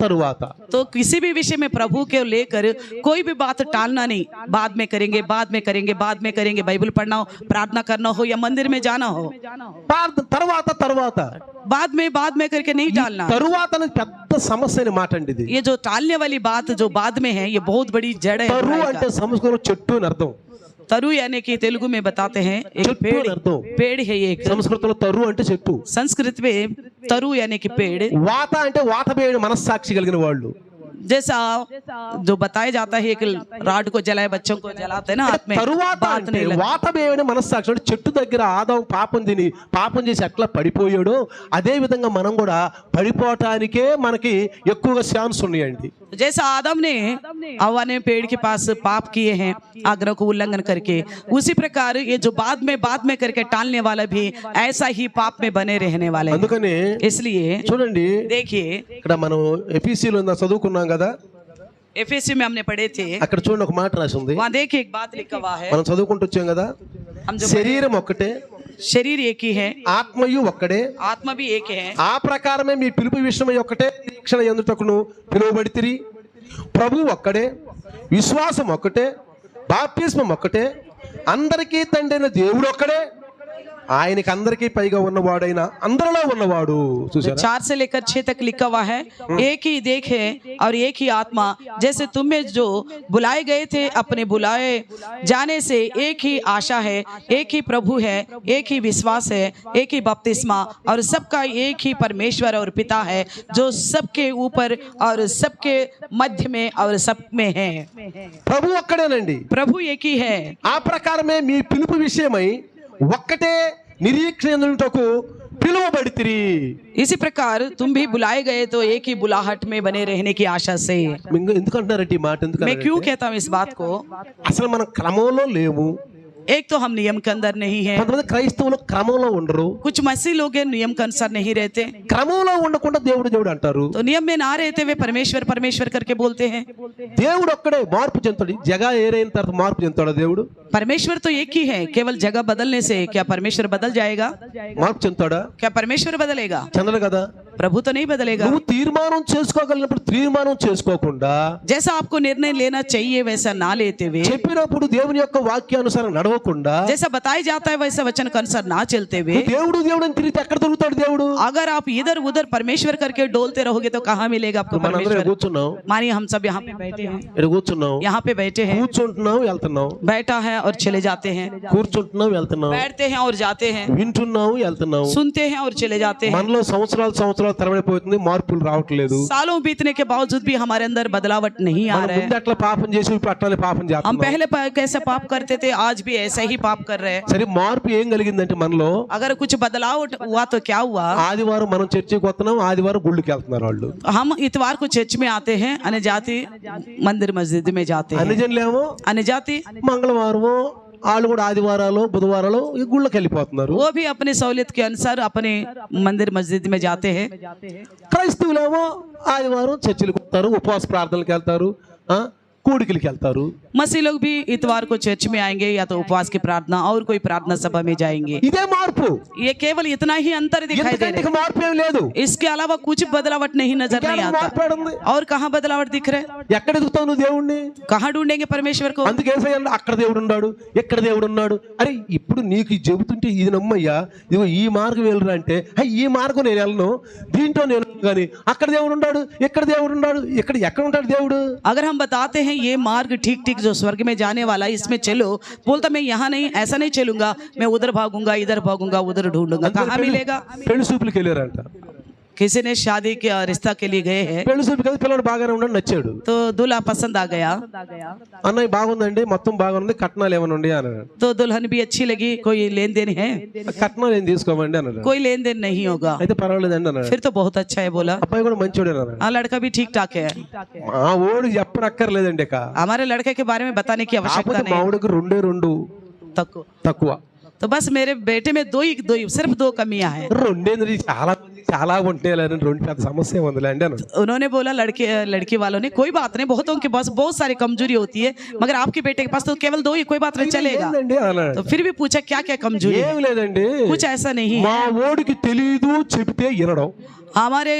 తరువాత. तो किसी भी विषय में प्रभु के लेकर कोई भी बात टालना नहीं. बाद में करेंगे, बाइबल पढ़ना हो, प्रार्थना करना हो या मंदिर में जाना हो, తర్వాత बाद में करके नहीं टालना. తరువాత అనేది పెద్ద సమస్య అని మాట అండి. ఇది ये जो टालने वाली बात जो बाद में है, ये बहुत बड़ी जड़ है. తరు बुराई అంటే का. సంస్కృతం చెట్టు అని అర్థం. तरु यानी कि तेलुगु में बताते हैं एक చెట్టు అని అర్థం. पेड़ है. एक సంస్కృతంలో తరు అంటే చెట్టు, संस्कृत में तरु यानी कि पेड़. వాత అంటే వాత వేయడం మనస్సాక్షి కలిగిన వాళ్ళు. जैसा जो बताया जाता है, एक राड को जलाए बच्चों को जलाते हैं ना, हाथ में తరువాత बात అంటే नहीं लगती. వాత వేయడం మనస్సాక్షి. అంటే చెట్టు దగ్గర ఆదాం పాపం చేసి ఎట్లా పడిపోయాడో అదే విధంగా మనం కూడా పడిపోవటానికే మనకి ఎక్కువగా ఛాన్స్ ఉన్నాయండి. जैसा आदम ने हवा ने पेड़ के पास पाप किए हैं आज्ञा को उल्लंघन करके, उसी प्रकार ये जो बाद में करके टालने वाला भी ऐसा ही पाप में बने रहने वाले हैं. అందుకని इसलिए చూడండి, देखिए ఇక్కడ మనం ఎఫీసీలో చదువుకున్నాం కదా, एफएससी में हमने पढ़े थे, అక్కడ చూడండి ఒక మాట రాసి ఉంది. वहाँ देखिए एक बात लिखा हुआ है. మనం చదువుకుంటూ వచ్చాం కదా, हम जो శరీరం ఒక్కటే, शरीर एक ही है, ఆత్మయు ఒక్కడే, आत्मा भी एक है. ఆ ప్రకారమే మీ పిలుపు విషయమై ఒక్కటే నిరీక్షణ ఎందుటకును పిలువబడితిరి. ప్రభు ఒక్కడే, విశ్వాసం ఒక్కటే, బాప్తిస్మం ఒక్కటే, అందరికీ తండ్రైన దేవుడు ఒక్కడే, ఆయనకి అందరికీ పైగా ఉన్నవాడైన అందరిలో ఉన్నవాడు. చూసారా? 4 से लेकर 6 तक लिखा हुआ है. एक ही देख है और एक ही आत्मा, जैसे तुम में जो बुलाए गए थे अपने बुलाए जाने से एक ही आशा है, एक ही प्रभु है, एक ही विश्वास है, एक ही बपतिस्मा और सबका एक ही परमेश्वर और पिता है, जो सबके ऊपर और सबके मध्य में और सब में है. ప్రభు ఒక్కడేనండి. प्रभु एक ही है. ఆ ప్రకారమే మీ పిలుపు విషయమై ఒక్కటే నిరీక్షణ ఎందుటకు పిలువబడితిరి. इसी प्रकार तुम भी बुलाए गए तो एक ही बुलाहट में बने रहने की आशा से. ఎందుకు అంటున్నారంటే ఈ మాట? ఎందుకు मैं क्यों कहता हूँ इस बात को? అసలు మనం క్రమంలో లేము. एक तो हम नियम के अंदर नहीं है. కొంతమంది క్రైస్తవులు క్రమంలో ఉండరు. कुछ मसीह लोग हैं नियम के अनुसार नहीं रहते, క్రమంలో ఉండకుండా దేవుడు అంటారు. तो नियम में ना रहते हुए परमेश्वर करके बोलते हैं. దేవుడు ఒక్కడే మార్పు చెందుతాడు. జగ ఏరైన తర్వాత మార్పు చెందుతాడు దేవుడు. परमेश्वर तो एक ही है. केवल जगह बदलने से क्या परमेश्वर बदल जाएगा? మార్పు చెందుతాడా? क्या परमेश्वर बदलेगा? చెందడు కదా. प्रभु तो नहीं बदलेगा। నువ్వు తీర్మానం చేసుకోగలిగినప్పుడు తీర్మానం చేసుకోకుండా जैसा आपको निर्णय लेना चाहिए वैसा ना लेते हुए, చెప్పినప్పుడు దేవుని యొక్క వాక్యానుసారం నడవకుండా जैसा बताया जाता है वैसा वचन के अनुसार ना चलते हुए, దేవుడు దేవుడు అని తిరిగితే ఎక్కడ దొరుకుతాడు దేవుడు? अगर आप इधर उधर परमेश्वर करके डोलते रहोगे तो कहाँ मिलेगा आपको మనందరం परमेश्वर? కూర్చున్నాం, मानिए हम सब यहाँ पे बैठे हैं, ఇక్కడ కూర్చున్నాం, यहाँ पे बैठे हैं, కూర్చుంటున్నాం వెళ్తున్నాం, बैठा है और चले जाते हैं, కూర్చుంటున్నాం వెళ్తున్నాం, बैठते हैं और जाते हैं, వింటున్నాం వెళ్తున్నాం. सुनते हैं और चले जाते हैं। మనలో సంవత్సరాలు తరబడిపోతుంది, మార్పులు రావట్లేదు. सालों बीतने के बावजूद भी हमारे अंदर बदलावट नहीं आ మనం रहा है। ముందు అట్లా పాపం చేసి ఇప్పుడు అట్లా పాపం हम చేస్తున్నాం. पहले कैसे पाप करते थे, आज भी ऐसा ही पाप कर रहे हैं। సరే మార్పు ఏం కలిగిందంటే మనలో अगर कुछ बदलाव हुआ तो क्या हुआ? ఆదివారం మనం చర్చికి వస్తున్నాం, ఆదివారం గుళ్ళకి వెళ్తున్నారు వాళ్ళు. हम इतवार को चर्च में आते हैं, अन्य जाति मंदिर मस्जिद में जाते हैं, అన్ని జనులేమో अन्य जाति మంగళవారము వాళ్ళు కూడా ఆదివారాలు బుధవారాలు ఈ గుళ్ళకి వెళ్ళిపోతున్నారు. वो भी अपनी सहूलियत के अनुसार अपने मंदिर मस्जिद में जाते हैं। క్రైస్తవులేమో ఆదివారం చర్చిలకు వస్తారు, ఉపవాస ప్రార్థనలకు వెళ్తారు, కూడికలకి వెళ్తారు. मसीह लोग भी इतवार को चर्च में आएंगे या तो उपवास की प्रार्थना और कोई प्रार्थना सभा में जाएंगे। ఇదే మార్పు, ये केवल इतना ही अंतर दिखाई दे ఎందుకంటే रहा ఇక మార్పు ఏం లేదు. है, इसके अलावा कुछ बदलावट नहीं नजर नहीं ఇంకేమైనా आता। మార్పు ఏడుంది? और कहाँ बदलावट दिख रहा है? ఎక్కడ ఎదుగుతావు నువ్వు దేవుణ్ణి? कहाँ ढूंढेंगे परमेश्वर को? అందుకే ఏసయ్య అక్కడ దేవుడు ఉన్నాడు, ఎక్కడ దేవుడు ఉన్నాడు. అరే ఇప్పుడు నీకు ఇది చెబుతుంటే ఇది నమ్మయ్యా, ఇదిగో ఈ మార్గం వెళ్ళరా అంటే ఈ మార్గం నేను వెళ్ళను, దీంట్లో నేను కానీ అక్కడ దేవుడు ఉన్నాడు, ఎక్కడ దేవుడు ఉన్నాడు, ఎక్కడ ఉంటాడు దేవుడు? अगर हम बताते हैं ये मार्ग ठीक ठीक जो स्वर्ग में जाने वाला है इसमें चलो, बोलता मैं यहाँ नहीं, ऐसा नहीं चलूंगा, मैं उधर भागूंगा, इधर भागूंगा, उधर ढूंढूंगा, कहाँ मिलेगा? పెళ్లి చూపులకి వెళ్ళారంట. किसी ने शादी के रिश्ता के लिए गए हैं, పెళ్లి చూపుకి వెళ్తే పిల్లడు బాగానే ఉన్నాడు, నచ్చాడు. तो दूल्हा पसंद आ गया, అన్నయ్య బాగుందండి, మొత్తం బాగుంది, కట్నాలు ఏమైనా ఉండి అన్నాడు. तो दुल्हन भी अच्छी लगी, कोई लेन देन है? కట్నాలు ఏం తీసుకోమండి అన్నాడు. कोई लेन देन नहीं होगा। అయితే పర్వాలేదండి అన్నాడు. फिर तो बहुत अच्छा है बोला, అబ్బాయి కూడా మంచోడే అన్నాడు. हाँ लड़का भी ठीक ठाक है, మా ఓడికి చెప్పనక్కర్లేదండి ఇక. हमारे लड़के के बारे में बताने की आवश्यकता కాకపోతే మా नहीं ఓడికి రెండు तक। తక్కువ. तो बस मेरे बेटे में दो ही सिर्फ दो कमियां हैं। రెండేంద్ర చాలా ఉంటే రెండు పెద్ద సమస్య ఉందిలేండి అన్నాడు. उन्होंने बोला लड़की वालों ने कोई बात नहीं, बहुतों के पास बहुत सारी कमजोरी होती है, मगर आपके बेटे के पास तो केवल दो ही, कोई बात नहीं चलेगा। ఏందండి అన్నాడు. तो फिर भी पूछा क्या क्या कमजोरी है? ఏం లేదండి, कुछ ऐसा नहीं మా है, ఓడికి తెలీదు, చెబితే వినడం. हमारे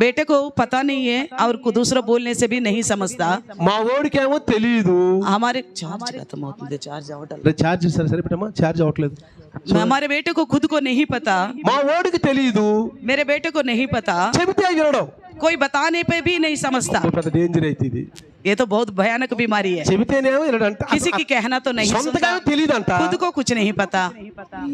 बेटे को पता नहीं है और दूसरा बोलने से भी नहीं समझता। మా ఓడికి ఏమో తెలీదు. हमारे चार्ज खत्म होते चार्ज आउट, ఛార్జ్ సరిపెట్టమ్మా, ఛార్జ్ అవ్వట్లేదు. हमारे बेटे को खुद को नहीं पता, మా ఓడికి తెలీదు, मेरे बेटे को नहीं पता, చెబితే వినడం. कोई बताने पे भी नहीं समझता। పెద్ద డేంజర్ అయితే ఇది. ये तो बहुत भयानक बीमारी है, చెబితేనేమో వినడంట, किसी की कहना तो नहीं సొంతగా सुनता, తెలియదంట, खुद को कुछ नहीं पता,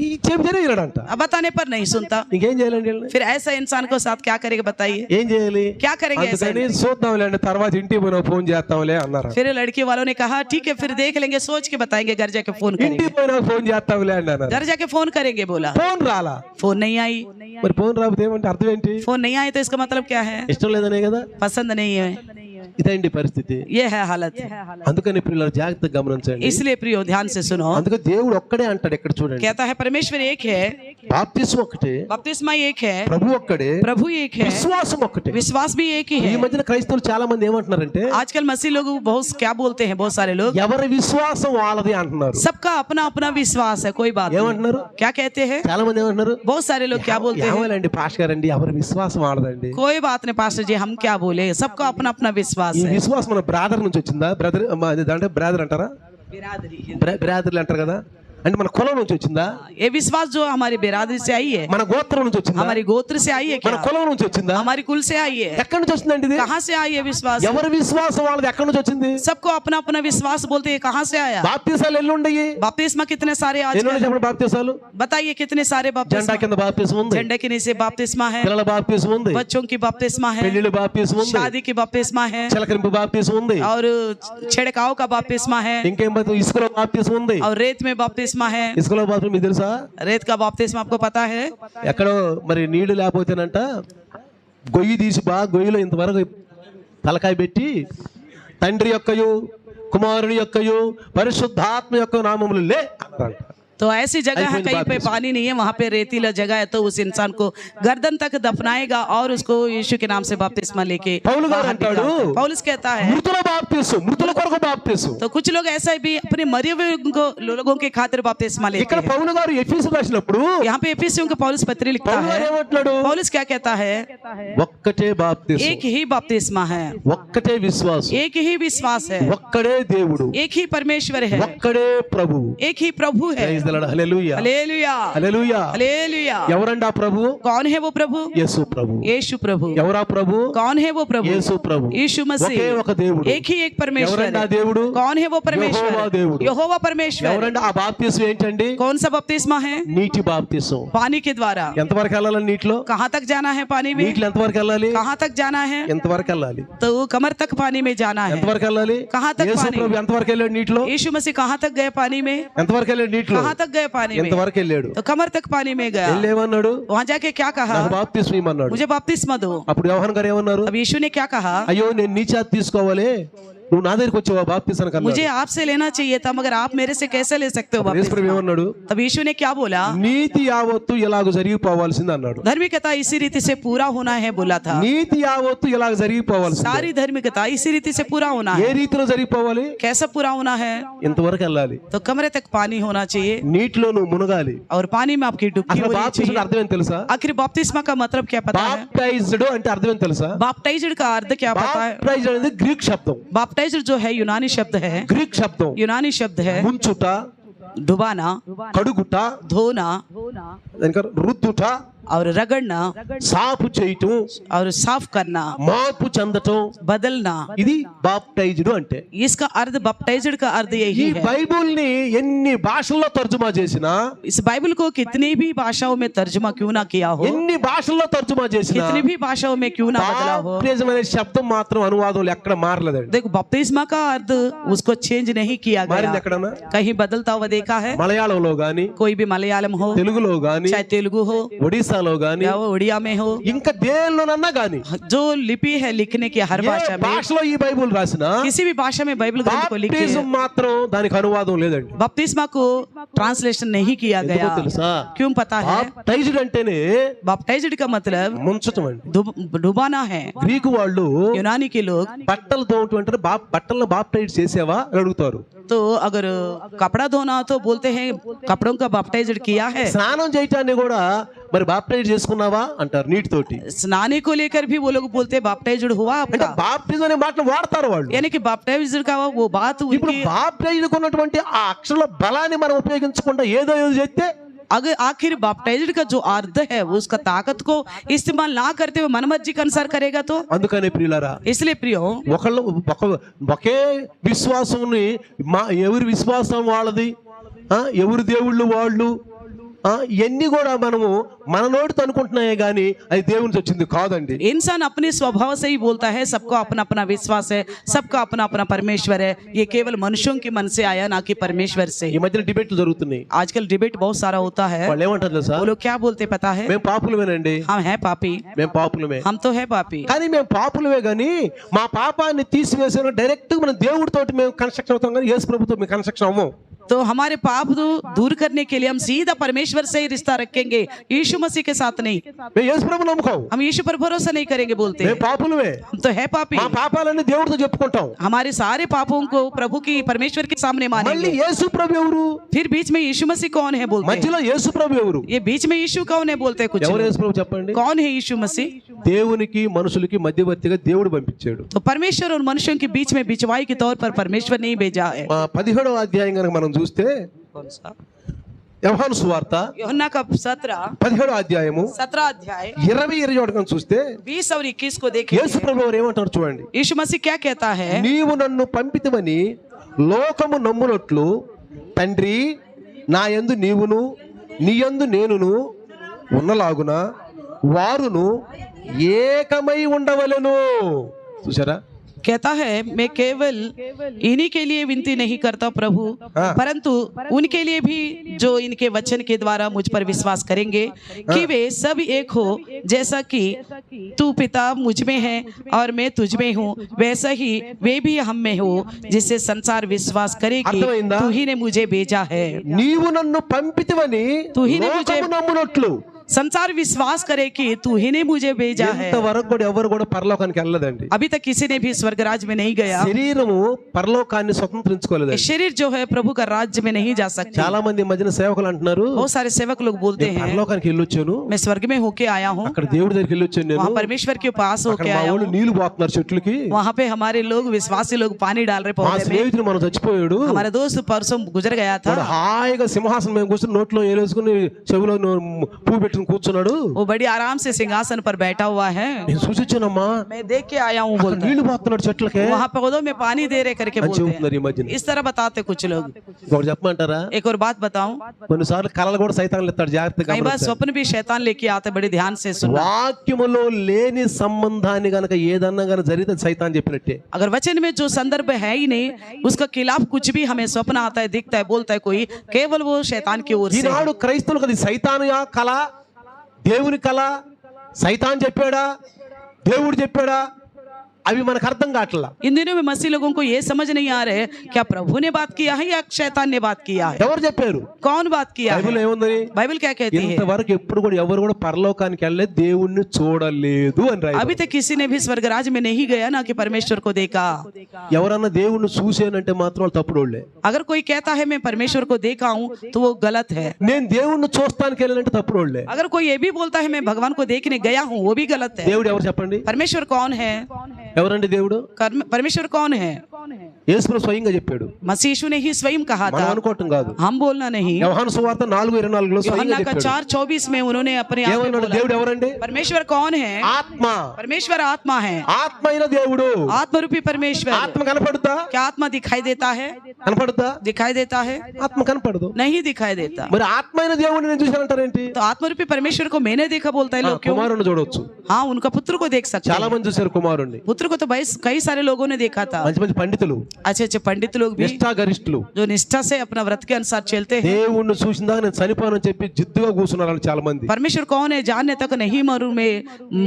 ఈ చెబితేనే వినడంట. अब बताने पर नहीं सुनता। ఇంకేం చేయాలండి వీళ్ళని? फिर ऐसा इंसान को साथ क्या करेगा बताइए? ఏం చేయాలి? क्या करेंगे ऐसा? అందుకని చూద్దాంలేండి, తర్వాత ఇంటికి పోయినా ఫోన్ చేస్తాంలే అన్నారు. फिर लड़की वालों ने कहा ठीक है फिर देख लेंगे, सोच के बताएंगे, घर जाके फोन करेंगे, ఇంటికి పోయినా ఫోన్ చేస్తాంలే అండి అన్నారు. घर जाके फोन करेंगे बोला, ఫోన్ రాలా. फोन नहीं आई। మరి ఫోన్ రాకపోతే ఏమంటే అర్థం ఏంటి? फोन नहीं आई तो इसका मतलब क्या है? ఇష్టం లేదనే కదా. पसंद नहीं है, ఇదండి పరిస్థితి. ये है हालत। అందుకని పిల్లలు జాగ్రత్తగా గమనించండి. इसलिए प्रियो ध्यान से सुनो, అందుకే దేవుడు ఒక్కడే అంటాడు. ఇక్కడ చూడండి, कहता है परमेश्वर एक है, బాప్తిస్మం ఒకటే, बपतिस्मा एक है, ప్రభు ఒక్కడే, प्रभु एक है, విశ్వాసం ఒక్కటే. विश्वास भी एक ही ఈ है। మధ్యన క్రైస్తవులు చాలా మంది ఏమంటున్నారంటే आजकल मसीह लोग बहुत क्या बोलते हैं, बहुत सारे लोग ఎవరి విశ్వాసం వాళ్ళది అంటున్నారు. सबका अपना अपना विश्वास है, कोई बात नहीं। ఏమంటున్నారు? क्या कहते हैं? చాలా మంది ఏమంటున్నారు? बहुत सारे लोग क्या बोलते हैं? ఏమోలండి పాస్టర్ గారండి, ఎవరి విశ్వాసం వాళ్ళదండి. कोई बात नहीं पास्टर जी, हम क्या बोले, सबका अपना अपना विश्वास ఈ है। విశ్వాసం మన బ్రాదర్ నుంచి వచ్చిందా? బ్రదర్ అంటే బ్రాదర్ అంటారా? बिरादरी బ్రాదర్లు అంటారు కదా, అంటే మన కులం నుంచి వచ్చిందా? ये विश्वास जो हमारी बिरादरी से आई है, మన గోత్రం నుంచి వచ్చిందా? हमारी गोत्र से आई है మన क्या? కులం నుంచి వచ్చిందా? हमारी कुल से आई है। ఎక్కడి నుంచి వచ్చిందండి ఇది? कहाँ से आई है विश्वास? ఎవరి విశ్వాసం వాళ్ళది ఎక్కడి నుంచి వచ్చింది? सबको अपना अपना विश्वास बोलते हैं, कहाँ से आया? బాప్తిసాలు ఎన్ని ఉండయి? बपतिस्मा कितने सारे आज ఎన్ని చెప్పండి బాప్తిసాలు? बताइए कितने सारे జెండా बपतिस्मा? కింద బాప్తిసం ఉంది, झंडे के नीचे बपतिस्मा है, పిల్లల బాప్తిసం ఉంది, बच्चों की बपतिस्मा है, పెళ్లిళ్ళ బాప్తిసం ఉంది, शादी की बपतिस्मा है, చిలకరింపు బాప్తిసం ఉంది, और छिड़काव का बपतिस्मा है, ఇంకేం ఇసుకలో బాప్తిసం ఉంది. और रेत में बपतिस्मा है। ఇసుకలో బాప్తిసం మీకు తెలుసా? रेत का बपतिस्मा आपको पता है? ఎక్కడో మరి నీళ్లు లేకపోతేనంట గొయ్యి తీసి గొయ్యిలో ఇంతవరకు తలకాయ పెట్టి తండ్రి యొక్కయు కుమారుని యొక్కయు పరిశుద్ధాత్మ యొక్క నామములు లే అన్నారంట. तो ऐसी जगह है అయిపోయింది कहीं पे బాప్తిస్మం. पानी नहीं है, वहाँ पे रेतीला जगह है, तो उस इंसान को गर्दन तक दफनाएगा और उसको यीशु के नाम से बपतिस्मा लेके పౌలు గారు बाहर అంటాడు, निकालता है। पौलुस कहता है మృతుల బాప్తిసం, మృతుల కొరకు బాప్తిసం. तो कुछ लोग ऐसा भी अपने मरे हुए लोगों के खातिर बपतिस्मा लेते ఇక్కడ हैं। పౌలు గారు ఎఫెసు రాసినప్పుడు यहाँ पे एफिसियों को पौलुस पत्री लिखता పౌలు గారు है। ఏమంటున్నాడు? पौलुस क्या कहता है? ఒక్కటే బాప్తిసం, एक ही बपतिस्मा है, ఒక్కటే విశ్వాసం, एक ही विश्वास है, ఒక్కడే దేవుడు, एक ही परमेश्वर है, ఒక్కడే ప్రభువు. एक ही प्रभु है। Praise the lord. Hallelujah, hallelujah, hallelujah. Hallelujah. ఎవరండి ఆ ప్రభువు? कौन है वो प्रभु? యేసు ప్రభు. यीशु प्रभु। ఎవరా ప్రభు? कौन है वो प्रभु? యేసు ప్రభు. यीशु मसीह। ఒకే ఒక దేవుడు. एक ही एक परमेश्वर ఎవరండి ఆ है। దేవుడు? कौन है वो परमेश्वर? యెహోవా దేవుడు. यहोवा परमेश्वर। ఎవరండి ఆ బాప్తిసం ఏంటండి? कौन सा बपतिस्मा है? నీటి బాప్తిసం. पानी के द्वारा। ఎంతవరకు వెళ్ళాలి నీటిలో? कहाँ तक जाना है पानी में? నీటిలో ఎంతవరకు వెళ్ళాలి? कहाँ तक जाना है? ఎంతవరకు వెళ్ళాలి? तो कमर तक पानी में जाना है। ఎంతవరకు వెళ్ళాలి? कहाँ तक యేసు पानी? ప్రభు ఎంతవరకు వెళ్ళాడు నీటిలో? यीशु मसीह कहाँ तक गए पानी में? ఎంతవరకు వెళ్ళాడు నీటిలో? कहाँ तक गए पानी में? ఎంతవరకు వెళ్ళాడు? तो कमर तक पानी में गया। వెళ్ళి ఏమన్నాడు? वहाँ जाके क्या कहा? నాకు బాప్తిసం ఇమ్మన్నాడు. मुझे बपतिस्मा दो। అప్పుడు యోహాను గారు ఏమన్నారు? अब यीशु ने क्या कहा? అయ్యో నేను నీ చేత తీసుకోవాలి, నువ్వు నా దగ్గరికి వచ్చావా బాప్తిసం కన్నా? मुझे आपसे लेना चाहिए था, मगर आप मेरे से कैसे ले सकते हो యేసు ప్రభు बपतिस्मा? ఏమన్నాడు? तब यीशु ने क्या बोला? నీతి యావత్తు ఇలాగ జరిగిపోవాల్సింది అన్నాడు. धार्मिकता इसी रीति से पूरा होना है बोला था। నీతి యావత్తు ఇలాగ జరిగిపోవాల్సింది. सारी धार्मिकता इसी रीति से पूरा होना ఏ है। రీతిలో జరిగిపోవాలి? कैसा पूरा होना है? ఇంతవరకు వెళ్ళాలి. तो कमरे तक पानी होना चाहिए నీటిలో నువ్వు మునగాలి. और पानी में आपकी डुबकी అసలు होनी బాప్తిసం चाहिए। అర్థం ఏంటి తెలుసా? आखिर बपतिस्मा का मतलब क्या पता है? బాప్టైజ్డ్ అంటే అర్థం ఏంటి తెలుసా? बाप्टाइज्ड का अर्थ क्या पता है? బాప్టైజ్డ్ అనేది గ్రీక్ శబ్దం. बाप्टाइज्ड जो है यूनानी शब्द है, గ్రీక్ శబ్దం. यूनानी शब्द है ముంచుట, डुबाना, కడుగుట, धोना ఇంకా రుద్దుట, और रगड़ना సాపు చేయటం, और साफ करना, మార్పు చెందటం, बदलना। ఇది బాప్టైజ్డ్ అంటే. इसका अर्थ बपटाइज्ड का अर्थ ఈ यही है। బైబుల్ ని ఎన్ని భాషల్లో తర్జుమా చేసినా, इस बाइबल को कितनी भी भाषाओं में तर्जुमा क्यों ना किया हो, ఎన్ని భాషల్లో తర్జుమా చేసినా, कितनी भी भाषाओं में क्यों ना बदला हो, బాప్టిజం అనే శబ్దం మాత్రం అనువాదంలో ఎక్కడ మారలేదండి. देखो बपतिस्मा का अर्थ उसको चेंज नहीं किया మారింది गया, ఎక్కడన్నా? कहीं बदलता हुआ देखा है? మలయాళంలో గాని, कोई भी मलयालम हो, తెలుగులో గాని, चाहे तेलुगु हो ఒడిశాలో గాని, या वो उड़िया में हो, ఇంకా దేనిలోనన్నా గాని, जो लिपि है लिखने की हर ఏ भाषा में, భాషలో ఈ బైబుల్ రాసినా किसी भी भाषा में बाइबल ग्रंथ को लिखे బాప్టిజం మాత్రం దానికి అనువాదం లేదండి. बपतिस्मा को ट्रांसलेशन नहीं किया ఎందుకో गया। తెలుసా? क्यों पता है? బాప్టైజ్డ్ అంటేనే बपटाइज्ड का मतलब ముంచటం అండి. डुबाना है। గ్రీకు వాళ్ళు यूनानी के लोग బట్టలు తోమటం అంటే బట్టలను బాప్టైజ్ చేసావా అని అడుగుతారు. तो अगर कपड़ा धोना तो बोलते हैं कपड़ों का बपटाइज्ड किया है। స్నానం చేయటాన్ని కూడా మరి బాప్టైజ్ చేసుకున్నావా అంటారు నీటితోటి. स्नाने को लेकर भी वो लोग बोलते हैं बपटाइज्ड हुआ అంటే आपका, బాప్టిజం అనే మాటను వాడతారు వాళ్ళు. यानी कि बपटाइज्ड का वो बात ఇప్పుడు उनकी। బాప్టైజ్డ్ ఉన్నటువంటి ఆ అక్షరాల బలాన్ని మనం ఉపయోగించకుండా ఏదో చేస్తే अगर आखिर बपटाइज्ड का जो अर्थ है वो उसका ताकत को इस्तेमाल ना करते हुए मनमर्जी के अनुसार करेगा तो। అందుకనే ప్రియులారా, इसलिए प्रियो, ఒకే విశ్వాసంని ఎవరి విశ్వాసం వాళ్ళది, ఎవరి దేవుళ్ళు వాళ్ళు, ఇవన్నీ కూడా మనము మన నోటితో అనుకుంటున్నాయే గానీ అది దేవుని నుంచి వచ్చింది కాదండి. इंसान अपने स्वभाव से ही बोलता है, सबको अपना अपना विश्वास है, सबका अपना अपना परमेश्वर है, ये केवल मनुष्यों के मन से आया ना कि परमेश्वर से। ఈ మధ్యన డిబేట్లు జరుగుతున్నాయి. आजकल डिबेट बहुत सारा होता है। వాళ్ళు ఏమంటారు తెలుసా? वो लोग क्या बोलते पता है? మేము పాపులమేనండి, हम हैं पापी, మేము పాపులమే. हम तो है पापी, కానీ మేము పాపులమే గానీ మా పాపాన్ని తీసివేసిన డైరెక్ట్ మనం దేవుడితోటి మేము కన్స్ట్రక్షన్ అవుతాం కానీ యేసు ప్రభుతో మేము కన్స్ట్రక్షన్ అవ్వము. तो हमारे पाप दूर करने के लिए हम सीधा परमेश्वर से ही रिश्ता रखेंगे, यीशु मसीह के साथ नहीं। మేము యేసు ప్రభు నమ్ముకోం, हम यीशु पर भरोसा नहीं करेंगे बोलते మేము हैं। పాపులమే. हम तो है पापी, మా పాపాలన్నీ దేవుడితో చెప్పుకుంటాం. हमारे सारे पापों को प्रभु की परमेश्वर के सामने మళ్ళీ मानेंगे। యేసు ప్రభు ఎవరు? फिर बीच में यीशु मसीह कौन है बोलते हैं? మధ్యలో యేసు ప్రభు ఎవరు? ये बीच में यीशु कौन है बोलते हैं कुछ ఎవరు लोग। యేసు ప్రభు చెప్పండి? कौन है यीशु मसीह? దేవునికి మనుషులకి మధ్యవర్తిగా దేవుడు పంపించాడు. तो परमेश्वर और मनुष्यों के बीच में बिचवाई के तौर पर परमेश्वर नहीं भेजा है। 17వ అధ్యాయం కనుక మనం చూస్తే कौन सा? యోహాను సువార్త यूहन्ना का 17 17వ అధ్యాయము 17 अध्याय 20 కనుక చూస్తే 20 और 21 को देखिए। యేసు ప్రభు వారు ఏమంటారు చూడండి. यीशु मसीह क्या कहता है? నీవు నన్ను పంపితివని లోకము నమ్మునట్లు తండ్రి నా యందు నీవును నీ యందు నేనును ఉన్నలాగున వారును ఏకమై ఉండవలెను. చూసారా? कहता है मैं केवल इन्हीं के लिए विनती नहीं करता प्रभु, परंतु उनके लिए भी जो इनके वचन के द्वारा मुझ पर विश्वास करेंगे कि वे सब एक हो, जैसा कि तू पिता मुझ में है और मैं तुझ में हूँ, वैसा ही वे भी हम में हो, जिससे संसार विश्वास करे कि అర్థమైందా? तू ही ने मुझे भेजा है। నీవు నన్ను పంపితివని తుహినే లోకము నమ్మునట్లు संसार विश्वास करे कि तू ही ने मुझे भेजा है। ఇంతవరకు కూడా ఎవరు కూడా పరలోకానికి వెళ్ళలేదండి. अभी तक किसी ने भी स्वर्गराज में नहीं गया। శరీరము పరలోకాన్ని స్వతంత్రించుకోలేదు. शरीर जो है प्रभु का राज्य में नहीं जा सकते। చాలా మంది ఈ మధ్యన సేవకులు అంటున్నారు, बहुत सारे सेवक लोग बोलते हैं పరలోకానికి వెళ్ళొచ్చాను, मैं स्वर्ग में होके आया हूँ, అక్కడ దేవుడి దగ్గరికి వెళ్ళొచ్చాను నేను, वहाँ परमेश्वर के पास అక్కడ होके మా आया వాళ్ళు हूँ, నీళ్లు పోతున్నారు చెట్లకి, वहाँ पे हमारे लोग विश्वासी लोग पानी डाल रहे మా पौधे में। స్నేహితుడు మనం చచ్చిపోయాడు, हमारा दोस्त परसों गुजर गया था, వాడు హాయిగా సింహాసనం మేము కూర్చొని నోట్లో ఏలేసుకుని చెవిలో పువ్వు పెట్టుకుని కూర్చున్నాడు, वो बड़ी आराम से सिंहासन पर बैठा हुआ है, నేను చూసొచ్చానమ్మా, मैं देख के आया हूँ అక్కడ बोलता है। నీళ్లు పోతున్నాడు చెట్లకి वहाँ पौधों में पानी दे रहे करके అని बोलते చెబుతున్నారు ఈ हैं। మధ్యన. इस तरह बताते कुछ लोग। ఒకటి చెప్పమంటారా, एक और बात बताऊं, కొన్నిసార్లు కళలు కూడా సైతాన్లు ఇస్తాడు, జాగ్రత్తగా कई बार గమనించాలి. स्वप्न भी शैतान लेके आते, बड़े ध्यान से सुनना। వాక్యములో లేని సంబంధాన్ని గనక ఏదన్నా గనక జరిగితే సైతాన్ చెప్పినట్టే. अगर वचन में जो संदर्भ है ही नहीं, उसका खिलाफ कुछ भी हमें स्वप्न आता है, दिखता है, बोलता है कोई, केवल वो शैतान की ओर से है। ఈనాడు క్రైస్తవులకు అది సైతానుయా కళ, దేవుని కళ, సైతాన్ చెప్పాడా దేవుడు చెప్పాడా, అవి మనకు అర్థం కావట్లా. इन दिनों में मसीह लोगों को ये समझ नहीं आ रहा है क्या प्रभु ने बात किया है या शैतान ने बात किया है, ఎవరు చెప్పారు? कौन बात किया है। బైబిల్ ఏముందని, बाइबल क्या कहती है, ఇంతవరకు ఎప్పుడు కూడా ఎవరు కూడా పరలోకానికి వెళ్ళలేదు, దేవుణ్ణి చూడలేదు అని రాయి. अभी तक किसी ने भी स्वर्गराज में नहीं गया ना कि परमेश्वर को देखा। ఎవరన్నా దేవుణ్ణి చూసానంటే మాత్రం వాళ్ళు తప్పుడు వాళ్ళే. अगर कोई कहता है मैं परमेश्वर को देखा हूँ तो वो गलत है। నేను దేవుణ్ణి చూస్తానికి వెళ్ళానంటే తప్పుడు వాళ్ళే. अगर कोई ये भी बोलता है मैं भगवान को देखने गया हूँ, वो भी गलत है। దేవుడు ఎవరు చెప్పండి, परमेश्वर कौन है, ఎవరండి దేవుడు? परमेश्वर कौन है। యేసు స్వయంగా చెప్పాడు, मसीह यीशु ने ही स्वयं कहा మనం था, అనుకోవటం కాదు. हम बोलना नहीं। యోహాను సువార్త 4:24 స్వయంగా यूहन्ना का చెప్పాడు. 4:24 में उन्होंने अपने आप में ఏమన్నాడు? बोला, దేవుడు ఎవరండి? परमेश्वर कौन है, ఆత్మ. परमेश्वर आत्मा है। ఆత్మ అయిన దేవుడు. आत्मा रूपी परमेश्वर। ఆత్మ కనపడుతా? क्या आत्मा दिखाई देता है, కనపడుతా? दिखाई देता है, ఆత్మ కనపడదు. नहीं दिखाई देता। మరి ఆత్మ అయిన దేవుడిని నేను చూశానంటారేంటి? तो आत्मा रूपी परमेश्वर को मैंने देखा बोलता है लोग, क्यों? కుమారుని చూడవచ్చు, हाँ, उनका पुत्र को देख सकते చాలా हैं। మంది చూశారు కుమారుణ్ణి. पुत्र को तो कई सारे लोगों ने देखा था। మంచి మంచి పండితులు, अच्छे अच्छे पंडित लोग भी నిష్ఠాగరిష్ఠులు, जो निष्ठा से अपना व्रत के अनुसार चलते हैं। దేవుణ్ణి చూసిందాక నేను చనిపోనని చెప్పి జిద్దుగా కూర్చున్నారు వాళ్ళు చాలా మంది. परमेश्वर कौन है जानने तक नहीं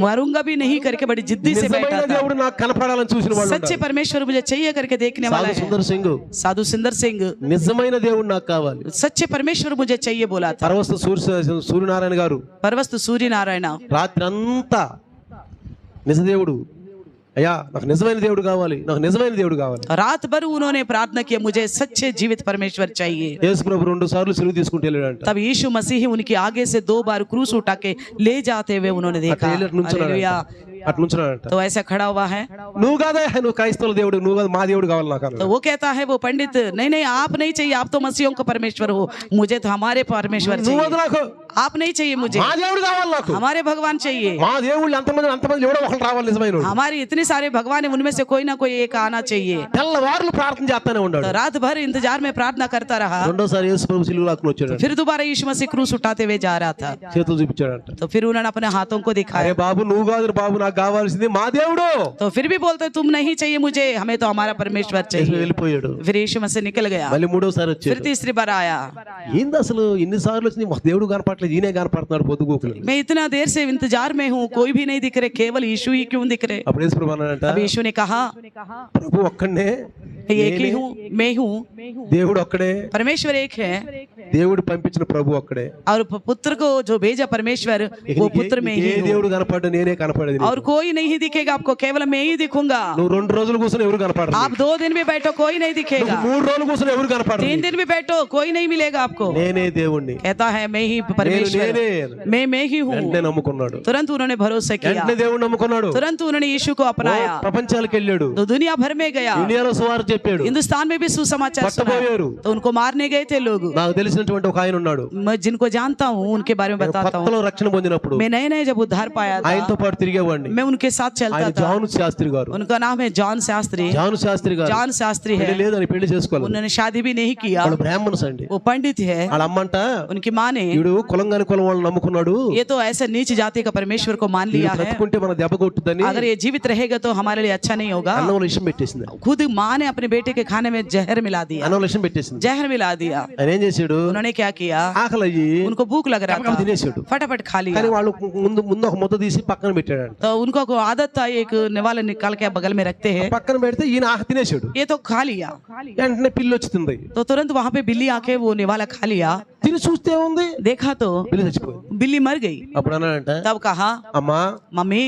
मरूंगा भी नहीं करके बड़ी जिद्दी से बैठा నిజమైన था। దేవుడు నాకు కనపడాలని చూసిన వాళ్ళు सच्चे परमेश्वर मुझे चाहिए करके देखने वाला సాధు है। సుందర్ సింగ్, साधु सुंदर सिंह, నిజమైన దేవుడు నాకు కావాలి. सच्चे परमेश्वर मुझे चाहिए बोला था। పరవస్తు సూర్యనారాయణ గారు परवस्तु सूर्य नारायण రాత్రి అంతా నిజదేవుడు, అయ్యా నాకు నిజమైన దేవుడు కావాలి, నాకు నిజమైన దేవుడు కావాలి. रात भर उन्होंने प्रार्थना किया, मुझे सच्चे जीवित परमेश्वर चाहिए। యేసు ప్రభు 2 సార్లు సిలువ తీసుకుంటూ వెళ్ళాడంట. तब यीशु मसीह उनके आगे से 2 बार क्रूस उठा के ले जाते हुए उन्होंने देखा। हालेलुया। అటు నుంచున్నాడంట. तो ऐसा खड़ा हुआ है, నువ్వు కాదా, నువ్వు క్రైస్తవుల దేవుడు, నువ్వు కాదు, మా దేవుడు కావాలి నాకు तो అన్నాడు. वो कहता है वो पंडित, नहीं नहीं आप नहीं चाहिए, आप तो मसीहों का परमेश्वर हो, मुझे तो हमारे परमेश्वर నువ్వు चाहिए। వద్దు నాకు, आप नहीं चाहिए मुझे, మా దేవుడు కావాలి నాకు. हमारे भगवान चाहिए। మా దేవుళ్ళు అంతమంది ఎవడో ఒకరు రావాలి నిజమైన వాడు. हमारे इतने सारे भगवान है, उनमें से कोई ना कोई एक आना चाहिए। తెల్లవారులు ప్రార్థన చేస్తానే ఉన్నాడు. तो रात भर इंतजार में प्रार्थना करता रहा। రెండోసారి యేసు ప్రభు సిలువ లాక్కుని వచ్చాడు, फिर दोबारा यीशु मसीह क्रूस उठाते हुए जा रहा था, చేతులు చూపించాడంట. तो फिर उन्होंने अपने हाथों को అరే दिखाया। బాబు నువ్వు కాదు బాబు, నాకు కావాల్సింది మా దేవుడు. तो फिर भी बोलते तुम नहीं चाहिए मुझे, हमें तो हमारा परमेश्वर యేసు चाहिए। వెళ్ళిపోయాడు. फिर यीशु मसीह निकल गया, మళ్ళీ మూడోసారి फिर వచ్చాడు. तीसरी बार आया। ఏంది అసలు ఇన్నిసార్లు వచ్చింది, మా దేవుడు కనపడలేదు, ఈయనే కనపడుతున్నాడు పొద్దుగోకులు. मैं इतना देर से इंतजार में हूँ, कोई भी नहीं दिख रहे, केवल यीशु ही क्यों दिख रहे। అప్పుడు యేసు ప్రభు అన్నాడంట, अब यीशु ने कहा ప్రభు ఒక్కడే, एक ही हूँ, मैं हूँ, దేవుడు ఒక్కడే, परमेश्वर एक है, దేవుడు పంపించిన ప్రభు ఒక్కడే. और पुत्र को जो भेजा परमेश्वर वो पुत्र में ఏ ही हूँ, దేవుడు కనపడ్డా నేనే కనపడేది నీకు. और कोई नहीं दिखेगा आपको, केवल मैं ही दिखूंगा। నువ్వు 2 రోజులు కూర్చొని ఎవరు కనపడరు, आप 2 दिन भी बैठो कोई नहीं दिखेगा, 3 రోజులు కూర్చొని ఎవరు కనపడరు, 3 दिन भी बैठो कोई नहीं मिलेगा आपको। నేనే దేవుణ్ణి. कहता है मैं ही परमेश्वर, मैं ही हूँ। వెంటనే నమ్ముకున్నాడు, तुरंत उन्होंने भरोसा किया, వెంటనే దేవుడు నమ్ముకున్నాడు. तुरंत उन्होंने यीशु को अपनाया, ప్రపంచాలకు వెళ్ళాడు, तो दुनिया भर में गया, ఇండియాలో సువార్త చెప్పాడు. हिंदुस्तान में भी सुसमाचार सुनाया, పట్టబోయారు. तो उनको मारने गए थे लोग। నాకు తెలిసిన తెలిసినటువంటి ఒక ఆయన ఉన్నాడు. मैं जिनको जानता हूँ उनके बारे में बताता हूँ. కొత్తలో రక్షణ పొందినప్పుడు मैं नए नए जब उद्धार पाया था ఆయనతో పాటు తిరిగేవాడిని. मैं उनके साथ चलता ఆయన था. జాను శాస్త్రి గారు. उनका नाम है जॉन शास्त्री. జాను శాస్త్రి గారు जॉन शास्त्री है. పెళ్లి లేదని పెళ్లి చేసుకోవాలి. उन्होंने शादी भी नहीं किया. వాళ్ళు బ్రాహ్మణ్స్ అండి. वो पंडित है. వాళ్ళ అమ్మంట उनकी माँ ने వీడు కులంగాని కులం వాళ్ళని నమ్ముకున్నాడు, ये तो ऐसे नीच जाति का परमेश्वर को मान लिया है, బ్రతుకుంటే మన దెబ్బ కొట్టుదని अगर ये जीवित रहेगा तो हमारे लिए अच्छा नहीं होगा. అన్నంలో విషయం పెట్టేసింది. खुद माँ ने अपने बेटे के खाने में जहर मिला दिया. అన్నంలో విషయం పెట్టేసింది. जहर मिला दिया. ఆయన ఏం చేశాడు, उन्होंने क्या किया, ఆకలి అయ్యి उनको भूख लग रहा था, తినేసాడు. फटाफट खा लिया. కానీ వాళ్ళు ముందు ఒక ముద్ద తీసి పక్కన పెట్టాడు. तो उनको को आदत था एक निवाला निकाल के बगल में रखते हैं, పక్కన పెడితే ఈయన తినేసాడు. ये तो खा लिया. వెంటనే పిల్లి వచ్చి తింది. तो तुरंत वहां पे बिल्ली आके वो निवाला खा लिया. తిని చూస్తే ఉంది, देखा तो పిల్లి చచ్చిపోయింది. बिल्ली मर गई. అప్పుడు అన్నాడంట, तब कहा, అమ్మా मम्मी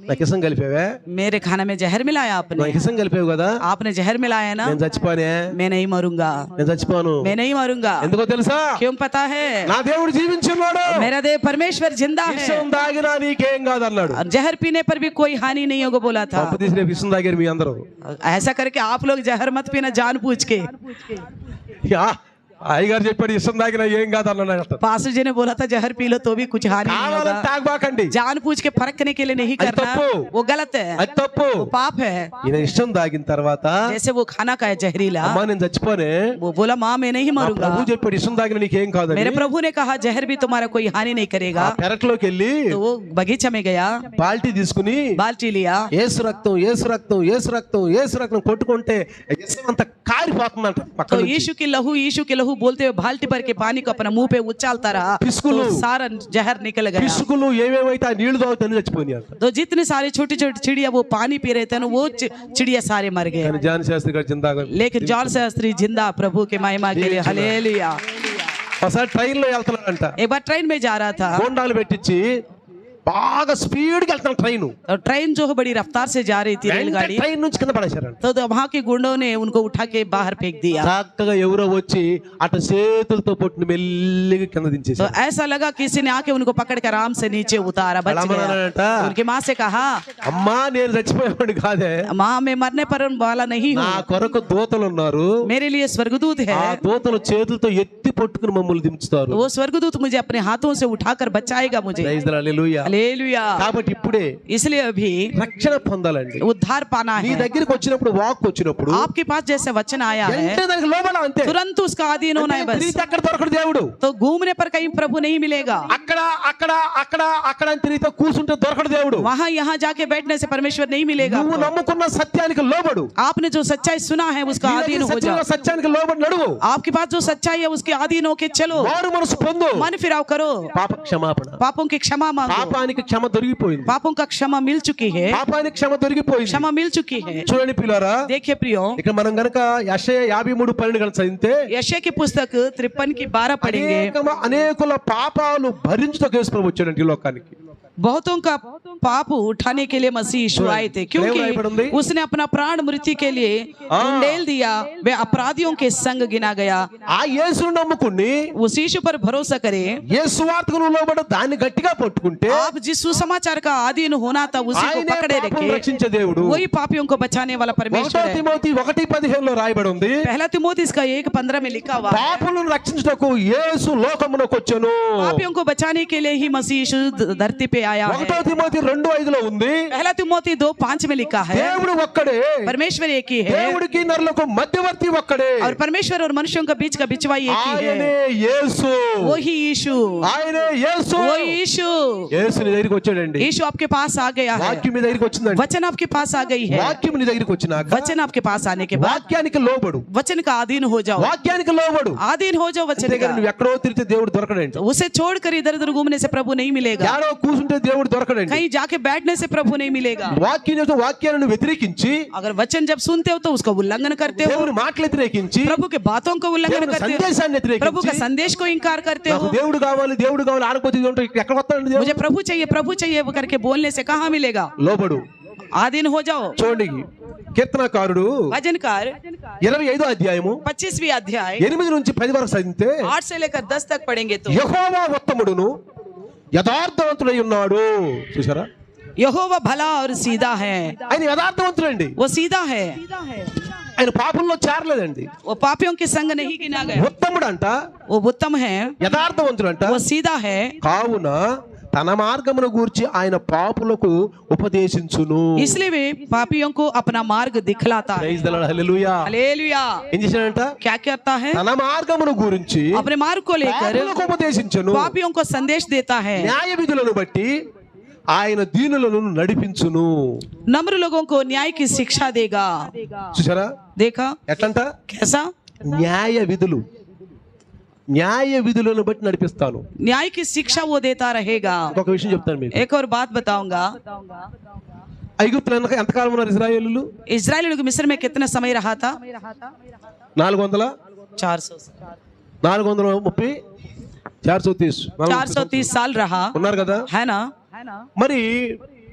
నాకు ఇసం కలిపావే, मेरे खाने में जहर मिलाया आपने, నాకు ఇసం కలిపావు కదా, आपने जहर मिलाया ना, నేను చచ్చిపోనే, मैं नहीं मरूंगा, నేను చచ్చిపోను. मैं नहीं मरूंगा. ఎందుకో తెలుసా, क्यों पता है, నా దేవుడు జీవించున్నాడు, मेरा देव परमेश्वर जिंदा है, విషం తాగినా నీకేం కాదు అన్నాడు. और जहर पीने पर भी कोई हानि नहीं होगा बोला था. అప్పు తీసి రేపు విషం తాగారు మీ అందరూ. ऐसा करके आप लोग जहर मत पीना जानबूझ के. యా, అయ్యగారు చెప్పాడు విషం తాగినా ఏం కాదు అన్నాడు. पास्टर जी ने बोला था जहर पी लो तो भी कुछ हानि नहीं కావాలని होगा. తాగబాకండి, जानबूझ के फरकने के लिए नहीं అది करना, తప్పు. वो गलत है, అది తప్పు. वो पाप है. ఈయన విషం తాగిన తర్వాత जैसे वो खाना का है जहरीला, అమ్మా నేను చచ్చిపోనే, वो बोला माँ मैं नहीं मरूंगा. ప్రభు చెప్పాడు విషం తాగిన నీకేం కాదని. मेरे प्रभु ने कहा जहर भी तुम्हारा कोई हानि नहीं करेगा. పెరట్లోకి వెళ్ళి तो वो बगीचा में गया, బాల్టీ తీసుకుని बाल्टी लिया, ఏసు రక్తం ఏసు రక్తం ఏసు రక్తం ఏసు రక్తం కొట్టుకుంటే విషం అంతా కారిపోతుందంట तो పక్కన నుంచి. यीशु के लहू बोलते हुए बाल्टी भर के पानी को अपना मुंह पे उछालता रहा, पिस्कुलू। तो सारा जहर निकल गया. పిసుకులు ఏమేమైతే ఆ నీళ్లు తాగుతాయని చచ్చిపోయినాయి అంట. तो जितने सारे छोटी छोटी चिड़िया वो पानी पी रहे थे ना, वो चिड़िया सारे मर गए. కానీ జాన్ శాస్త్రి గారు చిందాగా लेकिन जॉन शास्त्री जिंदा प्रभु के महिमा के लिए हालेलुया. ఒకసారి ట్రైన్ లో వెళ్తున్నాడంట, एक बार ट्रेन में जा रहा था, గోండాలు పెట్టించి బాగా స్పీడ్ గా వెళ్తాను ట్రైన్. और ट्रेन जो है बड़ी रफ्तार से जा रही थी रेलगाड़ी, ట్రైన్ నుంచి కింద పడేశారంట. तो वहां के गुंडों ने उनको उठा के बाहर फेंक दिया. చక్కగా ఎవరో వచ్చి అటు చేతులతో పొట్టును మెల్లిగా కింద तो దించేశారు. ऐसा लगा किसी ने आके उनको पकड़ कर आराम से नीचे उतारा, बच అలా गया. అన్నాడంట, उनकी माँ से कहा, అమ్మా నేను చచ్చిపోయేవాడిని కాదే, माँ मैं मरने पर वाला नहीं నా हूँ, కొరకు దూతలు ఉన్నారు, मेरे लिए स्वर्गदूत है. ఆ దూతలు చేతులతో ఎత్తి పట్టుకుని మమ్మల్ని దించుతారు. वो स्वर्गदूत मुझे अपने हाथों से उठाकर बचाएगा मुझे. Praise the hallelujah. हालेलुया. కాబట్టి ఇప్పుడే इसलिए अभी రక్షణ పొందాలండి. उद्धार पाना నీ है. దగ్గరికి వచ్చినప్పుడు వాక్ వచ్చినప్పుడు आपके पास जैसे वचन आया है వెంటనే దానికి లోబడ అంతే. तुरंत उसका अधीन होना है बस. తిరిగితే అక్కడ దొరకడు దేవుడు. तो घूमने पर कहीं प्रभु नहीं मिलेगा, అక్కడ అక్కడ అక్కడ అక్కడ అని తిరిగితే కూర్చుంటే దొరకడు దేవుడు. वहां यहाँ जाके बैठने से परमेश्वर नहीं मिलेगा. నువ్వు నమ్ముకున్న సత్యానికి లోబడు. आपने जो सच्चाई सुना है उसका నీ अधीन దగ్గర हो जाओ. సత్యానికి లోబడి నడువు. आपके पास जो सच्चाई है उसके अधीन होके चलो, మారు మనసు పొందు. मन फिराव करो, పాప క్షమాపణ, पापों की क्षमा मांगो. పాపానికి క్షమ దొరికిపోయింది. पापों का क्षमा मिल चुकी है, పాపానికి క్షమ దొరికిపోయింది. क्षमा मिल चुकी है. చూడండి పిల్లారా, देखिए प्रियो, ఇక్కడ మనం గనక యెషయా 53:12 గనక చదివితే यशया की पुस्तक 53 की 12 पढ़ेंगे. అనేకుల పాపాలు భరించుటకు యేసు ప్రభు వచ్చాడంట ఈ లోకానికి. बहुतों का पाप उठाने के लिए मसीह यीशु आए थे, क्योंकि उसने अपना प्राण मृत्यु के लिए उंडेल दिया, वे अपराधियों के संग गिना गया. ఆ యేసును నమ్ముకుని उस यीशु पर भरोसा करें. యేసు వార్తకు లోబడి దాన్ని గట్టిగా పట్టుకుంటే आप जिस सुसमाचार का अधीन होना था उसी को ఆయనే पकड़े పాపం रखे, రక్షించే దేవుడు. वही पापियों को बचाने वाला 1 परमेश्वर है. తిమోతి 1:15 లో రాయబడి ఉంది, पहला तिमोथी इसका 1:15 में लिखा हुआ है, పాపులను రక్షించుటకు యేసు లోకమునకు వచ్చెను. पापियों को बचाने के लिए ही मसीह यीशु धरती पे आया है. 1 తిమోతి 2:5 లో ఉంది, पहला तिमोथी 2:5 में लिखा है, దేవుడు ఒక్కడే, परमेश्वर एक ही है దేవుడికి నరులకు మధ్యవర్తి ఒక్కడే, और परमेश्वर और मनुष्यों के बीच का बिचवाई एक ही ఆయనే है, యేసు. वही यीशु, ఆయనే యేసు. वही यीशु. యేసు నీ దగ్గరికి వచ్చాడండి. यीशु आपके पास आ गया है, వాక్యం నీ దగ్గరికి వచ్చిందండి. वचन आपके पास आ गई है. వాక్యం నీ దగ్గరికి వచ్చినాక वचन आपके पास आने के बाद వాక్యానికి లోబడు. वचन का अधीन हो जाओ, వాక్యానికి లోబడు. अधीन हो जाओ वचन అంతేగాని का. నువ్వు ఎక్కడో తిరిగితే దేవుడు దొరకడండి. तो उसे छोड़कर इधर उधर घूमने से प्रभु नहीं मिलेगा, యాడో కూర్చుంటే దేవుడు దొరకడండి. कहीं जाके बैठने से प्रभु नहीं मिलेगा. వాక్యాన్ని వ్యతిరేకించి अगर वचन जब सुनते हो तो उसका उल्लंघन करते हो, దేవుని మాటలు వ్యతిరేకించి प्रभु के बातों को उल्लंघन దేవుని करते సందేశాన్ని हो, प्रभु का వ్యతిరేకించి संदेश को इनकार करते నాకు हो. దేవుడు కావాలి దేవుడు కావాలి ఆడపోతే ఎక్కడ వస్తాడండి దేవుడు? मुझे प्रभु चाहिए वो करके बोलने से कहाँ मिलेगा. లోబడు. आधीन हो जाओ. చూడండి కీర్తనకారుడు भजनकार 25వ అధ్యాయము 25वीं अध्याय 8 నుంచి 10 వరకు చదివితే 8 से लेकर 10 तक पढ़ेंगे तो యెహోవా ఉత్తముడును యథార్థవంతుడై ఉన్నాడు. చూసారా, यहोवा भला और सीधा है, ఆయన యథార్థవంతుడండి. वो सीधा है. ఆయన పాపంలో చేరలేదండి. वो पापियों के संग नहीं गिना गया, ఉత్తముడు అంట, वो उत्तम है, యథార్థవంతుడు అంట. वो सीधा है, కావున తన మార్గమును గూర్చి ఆయన పాపులకు ఉపదేశించును. इसलिए वे पापियों को अपना मार्ग दिखलाता है। Praise the lord, hallelujah. Hallelujah. ఏం చేశాడంట? क्या करता है? తన మార్గమును గురించి अपने मार्ग को लेकर పాపులకు ఉపదేశించును. पापियों को संदेश देता है, న్యాయ విధులను బట్టి ఆయన దీనులను నడిపించును. नम्र लोगों को न्याय की शिक्षा देगा। చూసారా देखा ఎట్లంట? कैसा? న్యాయ విధులు, న్యాయ విధులను బట్టి నడిపిస్తాను. न्याय की शिक्षा वो देता रहेगा। ఒక విషయం చెప్తాను మీకు. एक और बात बताऊंगा, ఐగుప్తులో ఎంతకాలం ఉన్నారు ఇశ్రాయేలీయులు? इजराइल लोग मिस्र में कितना समय रहा था? 400 430 430 साल रहा, ఉన్నారు కదా. है ना? మరి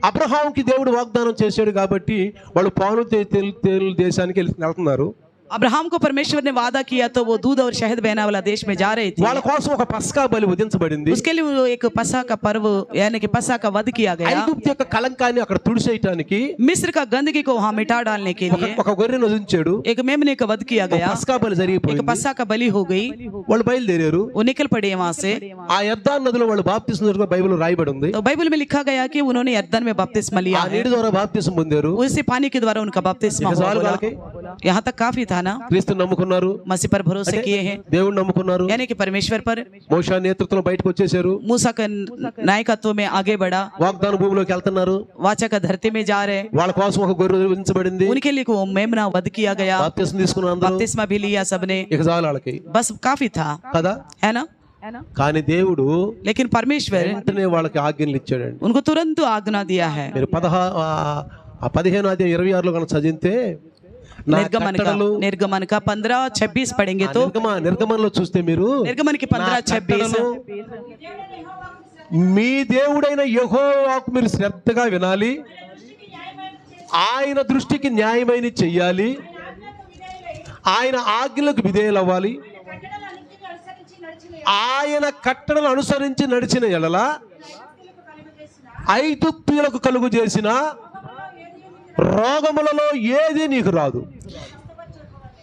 అబ్రహాంకి దేవుడు వాగ్దానం చేశాడు కాబట్టి వాళ్ళు పాలు తేలు దేశానికి వెళ్తున్నారు. अब्राहम को परमेश्वर ने वादा किया तो वो दूध और शहद बहने वाला देश में जा रहे थे। వాళ్ళ కోసం ఒక పస్కా బలి వధించబడింది. उसके लिए वो एक पसा का पर्व यानी कि पसा का वध किया गया, ఐగుప్తు యొక్క కలంకాన్ని అక్కడ తుడిసేయటానికి मिस्र का गंदगी को वहां मिटा डालने के लिए ఒక గొర్రెను వధించాడు. एक मेमने का वध किया गया, పస్కా బలి एक జరిగిపోయింది. पसा का बलि हो गई, వాళ్ళు బయలుదేరారు. वो निकल पड़े वहां से। ఆ యర్దాను నదిలో వాళ్ళు బాప్తిసం తీసుకున్న బైబిల్లో రాయబడి ఉంది. तो बाइबल में लिखा गया कि उन्होंने यर्दन में बपतिस्मा लिया ఆ है, నీటి ద్వారా బాప్తిసం పొందారు. उसी पानी के द्वारा उनका बपतिस्मा इस हुआ। सवाल बोला, के? यहाँ तक काफी था ना? క్రీస్తుని నమ్ముకున్నారు, मसीह पर भरोसे किए हैं, దేవుడు నమ్ముకున్నారు, यानी कि परमेश्वर पर। మోషే నేతృత్వంలో బయటకు వచ్చేసారు. मूसा का नायकत्व में आगे बढ़ा, వాగ్దాన భూమిలోకి వెళ్తున్నారు. वाचा का धरती में जा रहे, వాళ్ళ కోసం ఒక గొర్రె వధించబడింది. उनके लिए वो मेमना वध किया गया, బాప్తిసం తీసుకున్నారు అందరూ. बपतिस्मा भी लिया सबने, ఇక చాలు వాళ్ళకి बस काफी था, కదా. है ना? కానీ దేవుడు लेकिन परमेश्वर వెంటనే వాళ్ళకి ఆజ్ఞలు ఇచ్చాడండి. उनको तुरंत आज्ञा दिया है। మీరు 15 అధ్యాయం 26లో కనుక చదివితే నా కట్టడలు निर्गमन का 15-26 पढ़ेंगे तो నిర్గమనలో చూస్తే మీరు निर्गमन की 15-26 మీ దేవుడైన యెహోవాకు మీరు శ్రద్ధగా వినాలి, ఆయన దృష్టికి న్యాయమైన చెయ్యాలి, ఆయన ఆజ్ఞలకు విధేయులవ్వాలి, ఆయన కట్టడలు అనుసరించి నడిచిన ఎడల ఐగుప్తీయులకు కలుగు చేసిన రోగములలో ఏది నీకు రాదు.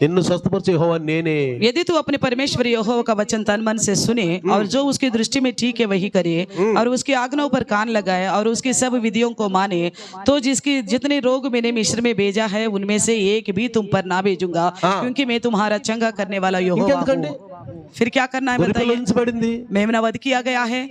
నిన్ను స్వస్థపరిచే యెహోవా నేనే. यदि तू अपने परमेश्वर यहोवा का वचन तन मन से सुने और जो उसकी दृष्टि में ठीक है वही करे और उसकी आज्ञाओं पर कान लगाए और उसकी सब विधियों को माने, तो जिसकी जितने रोग मैंने मिस्र में भेजा है उनमें से एक भी तुम पर ना भेजूंगा, क्योंकि मैं तुम्हारा चंगा करने वाला यहोवा हूँ। फिर क्या करना है बताइए? వధించబడింది, मेमना वध किया गया है,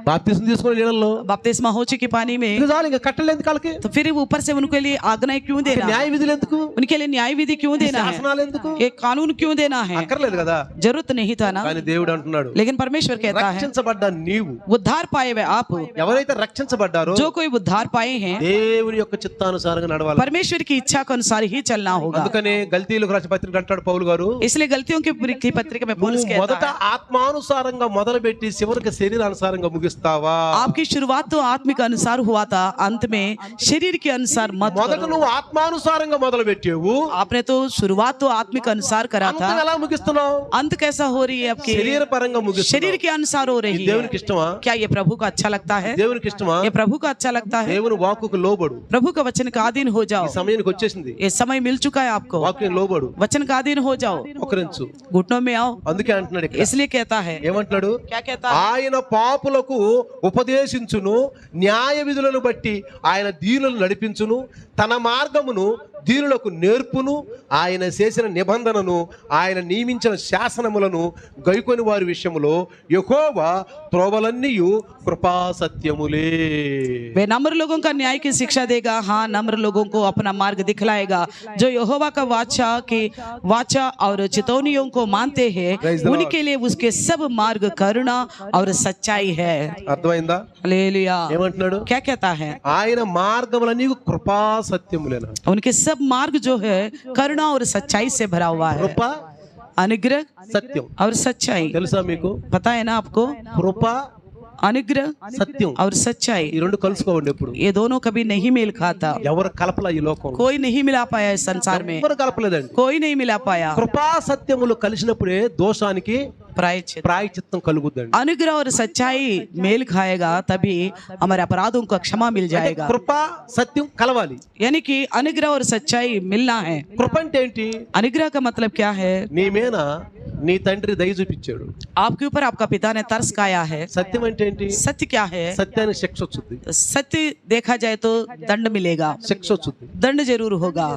బాప్తిసం తీసుకునే నీళ్ళల్లో. बपतिस्मा हो चुकी पानी में, ఇక చాలు, ఇంకా కట్టలు ఎందుకు వాళ్ళకి? तो फिर ऊपर से उनके लिए आज्ञाएं क्यों देना? న్యాయ విధులు ఎందుకు? उनके लिए न्याय विधि क्यों देना है? శాసనాలు ఎందుకు? ये कानून क्यों देना है? అక్కర్లేదు కదా. जरूरत नहीं था ना? కానీ దేవుడు అంటున్నాడు, लेकिन परमेश्वर कहता है రక్షించబడ్డ నీవు, उद्धार पाए हुए आप, ఎవరైతే రక్షించబడ్డారో जो कोई उद्धार पाए हैं, దేవుని యొక్క చిత్తానుసారంగా నడవాలి. परमेश्वर की इच्छा के अनुसार ही चलना होगा। అందుకనే గల్తీయులకు రాసిన పత్రిక అంటాడు పౌలు గారు, इसलिए गलतियों की पत्रिका में पौलुस कहता మొదట है, ఆత్మానుసారంగా మొదలుపెట్టి చివరికి శరీరానుసారంగా ముగిస్తావా? आपकी शुरुआत तो आत्मिक अनुसार हुआ था, अंत में शरीर के अनुसार मत మొదట करो। నువ్వు ఆత్మానుసారంగా మొదలు పెట్టావు, आपने तो शुरुआत तो आत्मिक अनुसार करा था, అంతం ఎలా ముగిస్తున్నావు? अंत कैसा हो रही है आपकी? శరీర పరంగా ముగిస్తున్నావు. शरीर के अनुसार हो रही है। దేవునికి ఇష్టమా? क्या ये प्रभु को अच्छा लगता है? దేవునికి ఇష్టమా? ये प्रभु को अच्छा लगता है? దేవుని వాక్కుకు లోబడు. प्रभु का वचन का अधीन हो जाओ। సమయానికి వచ్చేసింది, ये समय मिल चुका है आपको, వాక్యం లోబడు, वचन का अधीन हो जाओ, ఒకరించు. घुटनों में आओ। అందుకే అంటున్నాడు ఇక్కడ. इसलिए कहता है, ఏమంటున్నాడు? क्या कहता है? ఆయన పాపులకు ఉపదేశించును, న్యాయ విధులను బట్టి ఆయన దీనులను నడిపించును, తన మార్గమును దీనులకు నేర్పును, ఆయన చేసిన నిబంధనను ఆయన నియమించిన శాసనములను గైకొని వారి విషయములో యెహోవా త్రోవలన్నీయు కృపా సత్యములే. वे नम्र लोगों का न्याय की शिक्षा देगा, हाँ नम्र लोगों को अपना मार्ग दिखलाएगा, जो यहोवा का वाचा और चितौनियों को मानते हैं, Praise the Lord. उनके लिए उसके सब मार्ग करुणा और सच्चाई है। అర్థమైందా? हालेलुया। ఏమంటున్నాడు? क्या कहता है? ఆయన మార్గములన్నీ కృపా సత్యములేనా. उनके सब मार्ग जो है करुणा और सच्चाई से भरा हुआ है, కృప अनुग्रह సత్యం और सच्चाई। తెలుసా మీకు? पता है ना आपको? కృప अनुग्रह సత్యం और सच्चाई ఈ రెండు కలుసుకోవండి ఎప్పుడు. ये दोनों कभी नहीं मेल खाता। ఎవరు కలపలా ఈ లోకంలో, कोई नहीं मिला पाया इस संसार में, ఎవరు కలపలేదండి. कोई नहीं मिला पाया। కృపా సత్యములు కలిసినప్పుడే దోషానికి प्रायश्चित, ప్రాయశ్చిత్తం కలుగుద్దండి. अनुग्रह और सच्चाई मेल खाएगा तभी हमारे अपराधों को क्षमा मिल जाएगा। కృపా సత్యం కలవాలి. यानी कि अनुग्रह और सच्चाई मिलना है। కృప అంటే ఏంటి? अनुग्रह का मतलब क्या है? నీ మీద నీ తండ్రి దయ చూపించాడు. आपके ऊपर आपका पिता ने तरस खाया है। సత్యం అంటే ఏంటి? सत्य क्या है? సత్యానికి శిక్ష వచ్చుద్ది. सत्य देखा जाए तो दंड मिलेगा, శిక్ష వచ్చుద్ది. दंड जरूर होगा।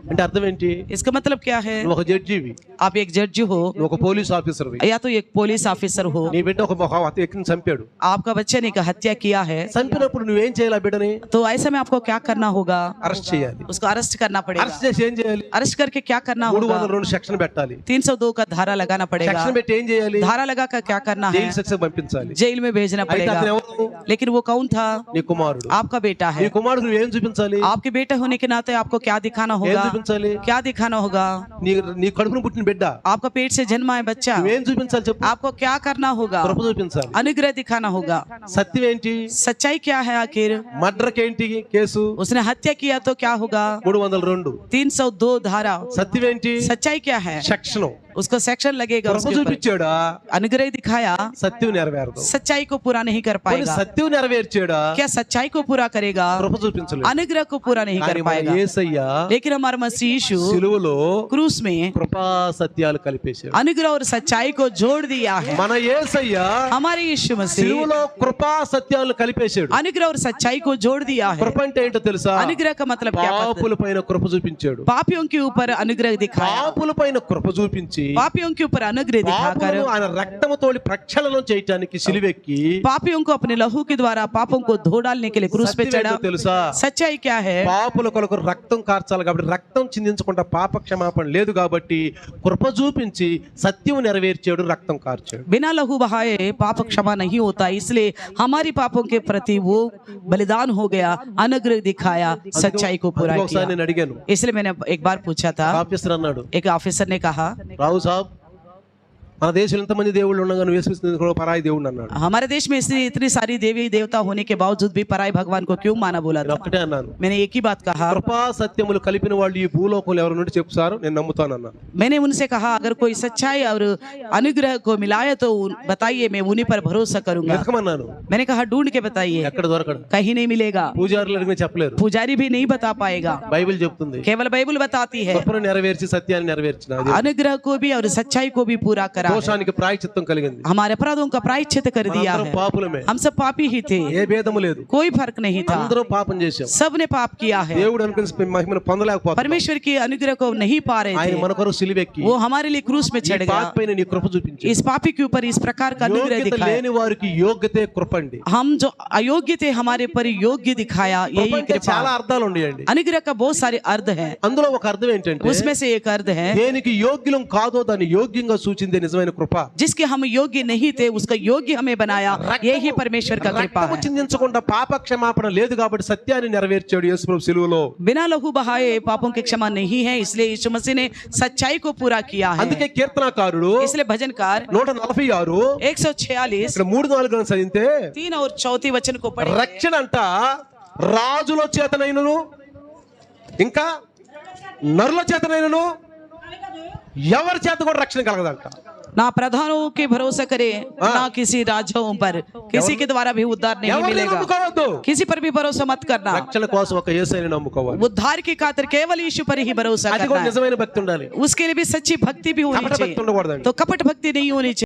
అంటే అర్థం ఏంటి? इसका मतलब क्या है? నువ్వు ఒక జడ్జివి, आप एक जज हो నువ్వు ఒక పోలీస్ ఆఫీసర్వి, या तो एक पुलिस ऑफिसर हो, నీ బిడ్డ ఒక వ్యక్తిని చంపాడు. आपका बच्चे ने हत्या किया है, చంపినప్పుడు నువ్వేం చేయాలి? ఆ బిడ్డని तो ऐसे में आपको क्या करना होगा? అరెస్ట్ చేయాలి. उसको अरेस्ट करना पड़ेगा। అరెస్ట్ చేసి ఏం చేయాలి? अरेस्ट करके क्या करना होगा? 302 సెక్షన్ పెట్టాలి. 302 का धारा लगाना पड़ेगा। సెక్షన్ పెట్టి ఏం చేయాలి? धारा लगा कर क्या करना है? జైలు శిక్ష పంపించాలి. जेल में भेजना అయితే पड़ेगा। అతను ఎవరు? लेकिन वो कौन था? నీ కుమారుడు. आपका बेटा నీ है। కుమారుడు నువ్వేం చూపించాలి? आपके बेटे होने के नाते आपको क्या दिखाना ఏం होगा? చూపించాలి? क्या दिखाना होगा? నీ నీ కడుపును పుట్టిన బిడ్డ आपका पेट से जन्मा है बच्चा, నువ్వేం చూపించాలి చెప్పు? आपको क्या करना होगा? కృప చూపించాలి. अनुग्रह दिखाना होगा। సత్యం ఏంటి? सच्चाई क्या है आखिर? మర్డర్కి ఏంటి కేసు? उसने हत्या किया तो क्या होगा? 302. 302 धारा। సత్యం ఏంటి? सच्चाई क्या है? సెక్షన్. उसको सेक्शन लगेगा కృప उसके ऊपर। చూపించాడా? अनुग्रह दिखाया, సత్యం నెరవేరదు. सच्चाई को पूरा नहीं कर పోనీ पाएगा। సత్యం నెరవేర్చాడా? क्या सच्चाई को पूरा करेगा? కృప చూపించలేదు. अनुग्रह को पूरा नहीं कर కానీ మన पाएगा। యేసయ్య लेकिन हमारा मसीह यीशु సిలువలో क्रूस में కృపా సత్యాలు కలిపేశాడు. अनुग्रह और सच्चाई को जोड़ दिया है। మన యేసయ్య हमारे यीशु मसीह సిలువలో కృపా సత్యాలు కలిపేశాడు. अनुग्रह और सच्चाई को जोड़ दिया है। కృప అంటే ఏంటో తెలుసా? अनुग्रह का मतलब क्या? పాపుల పైన కృప చూపించాడు. पापियों के ऊपर अनुग्रह दिखाया, పాపుల పైన కృప చూపించి पापियों के ऊपर अनुग्रह दिखाकर పాపులను ఆయన రక్తముతోటి ప్రక్షాళనం చేయడానికి సిలువెక్కి पापियों को अपने लहू के द्वारा पापों को धो डालने के लिए क्रूस पे సత్యం चढ़ा। ఏంటో తెలుసా? सच्चाई क्या है? పాపుల కొరకు రక్తం కార్చాలి కాబట్టి రక్తం చిందించకుండా పాప క్షమాపణ లేదు కాబట్టి కృప చూపించి సత్యం నెరవేర్చాడు, రక్తం కార్చాడు. बिना लहू बहाए पाप क्षमा नहीं होता, इसलिए हमारी पापों के प्रति वो बलिदान हो गया, अनुग्रह दिखाया, सच्चाई को पूरा అందుకే ఒకసారి किया। నేను అడిగాను, इसलिए मैंने एक बार पूछा था, ఆఫీసర్ అన్నాడు, एक ऑफिसर ने कहा, రావు సాబ్ మన దేశంలో ఇంతమంది దేవుళ్ళు ఉండగా నువ్వు యేసుక్రీస్తుని కూడా పరాయి దేవుడు అన్నాడు. हमारे देश में इसलिए इतनी सारी देवी देवता होने के बावजूद भी पराई भगवान को क्यों माना बोला నేను था? ఒక్కటే అన్నాను, मैंने एक ही बात कहा, కృపా సత్యములు కలిపిన వాళ్ళు ఈ భూలోకంలో ఎవరు నుండి చెప్తారు, నేను నమ్ముతాను అన్నాను. मैंने उनसे कहा अगर कोई सच्चाई और अनुग्रह को मिलाए तो बताइए, मैं उन्हीं पर भरोसा करूंगा। వెతకమన్నాను, मैंने कहा ढूंढ के बताइए, ఎక్కడ దొరకడు. कहीं नहीं मिलेगा, పూజారులు అడిగినా చెప్పలేరు, पुजारी भी नहीं बता पाएगा, బైబిల్ చెప్తుంది. केवल बाइबल बताती है। కృపను నెరవేర్చి సత్యాన్ని నెరవేర్చిన దేవుడు. अनुग्रह को भी और सच्चाई को भी पूरा करा है। దోషానికి ప్రాయశ్చిత్తం కలిగింది. हमारे अपराधों का प्रायश्चित कर दिया అందరం है। పాపులమే, हम सब पापी ही थे, ఏ భేదము లేదు, कोई फर्क नहीं था, అందరం పాపం చేశాం. सबने पाप किया है। దేవుడు అనుకున్న మహిమను పొందలేకపోతాం. परमेश्वर की अनुग्रह को नहीं पा रहे ఆయన थे, మన కొరకు సిలువెక్కి वो हमारे लिए क्रूस में ఈ चढ़ పాప गया। పైన నీ కృప చూపించాడు. इस पापी के ऊपर इस प्रकार का अनुग्रह యోగ్యత दिखाया। లేని వారికి యోగ్యతే కృప అండి. हम जो अयोग्य थे हमारे पर योग्य दिखाया, కృప यही అంటే చాలా कृपा। అర్థాలు ఉన్నాయండి. अनुग्रह का बहुत सारे अर्थ है, అందులో ఒక అర్థం ఏంటంటే उसमें से एक अर्थ है దేనికి యోగ్యులం కాదో దాన్ని యోగ్యంగా సూచిందే నిజమైన కృప. जिसके हम योग्य नहीं थे उसका योग्य हमें बनाया, यही परमेश्वर का कृपा రక్తము है। చిందించకుండా పాప క్షమాపణ లేదు కాబట్టి సత్యాన్ని నెరవేర్చాడు యేసు ప్రభు సిలువలో. बिना लहू बहाए पापों की क्षमा नहीं है, इसलिए यीशु मसीह ने सच्चाई को पूरा किया है। అందుకే కీర్తనకారుడు इसलिए भजनकार 146 146 ఇక్కడ 3-4 చదివితే 3 और 4 वचन को पढ़े। రక్షణ అంట రాజుల చేతనైనను ఇంకా నరుల చేతనైనను ఎవరి చేత కూడా రక్షణ కలగదంట. ना प्रधानों के भरोसा करे, ना किसी राजाओं पर, किसी के द्वारा भी उद्धार नहीं ఎవరిని मिलेगा, నమ్ముకోవద్దు. किसी पर भी भरोसा मत करना। రక్షణ కోసం ఒక యేసుని నమ్ముకోవాలి. उद्धार की खातिर केवल यीशु पर ही भरोसा అది కూడా करना है। నిజమైన భక్తి ఉండాలి. उसके लिए भी सच्ची भक्ति भी होनी కపట భక్తి चाहिए, ఉండకూడదండి. तो कपट भक्ति नहीं होनी चाहिए।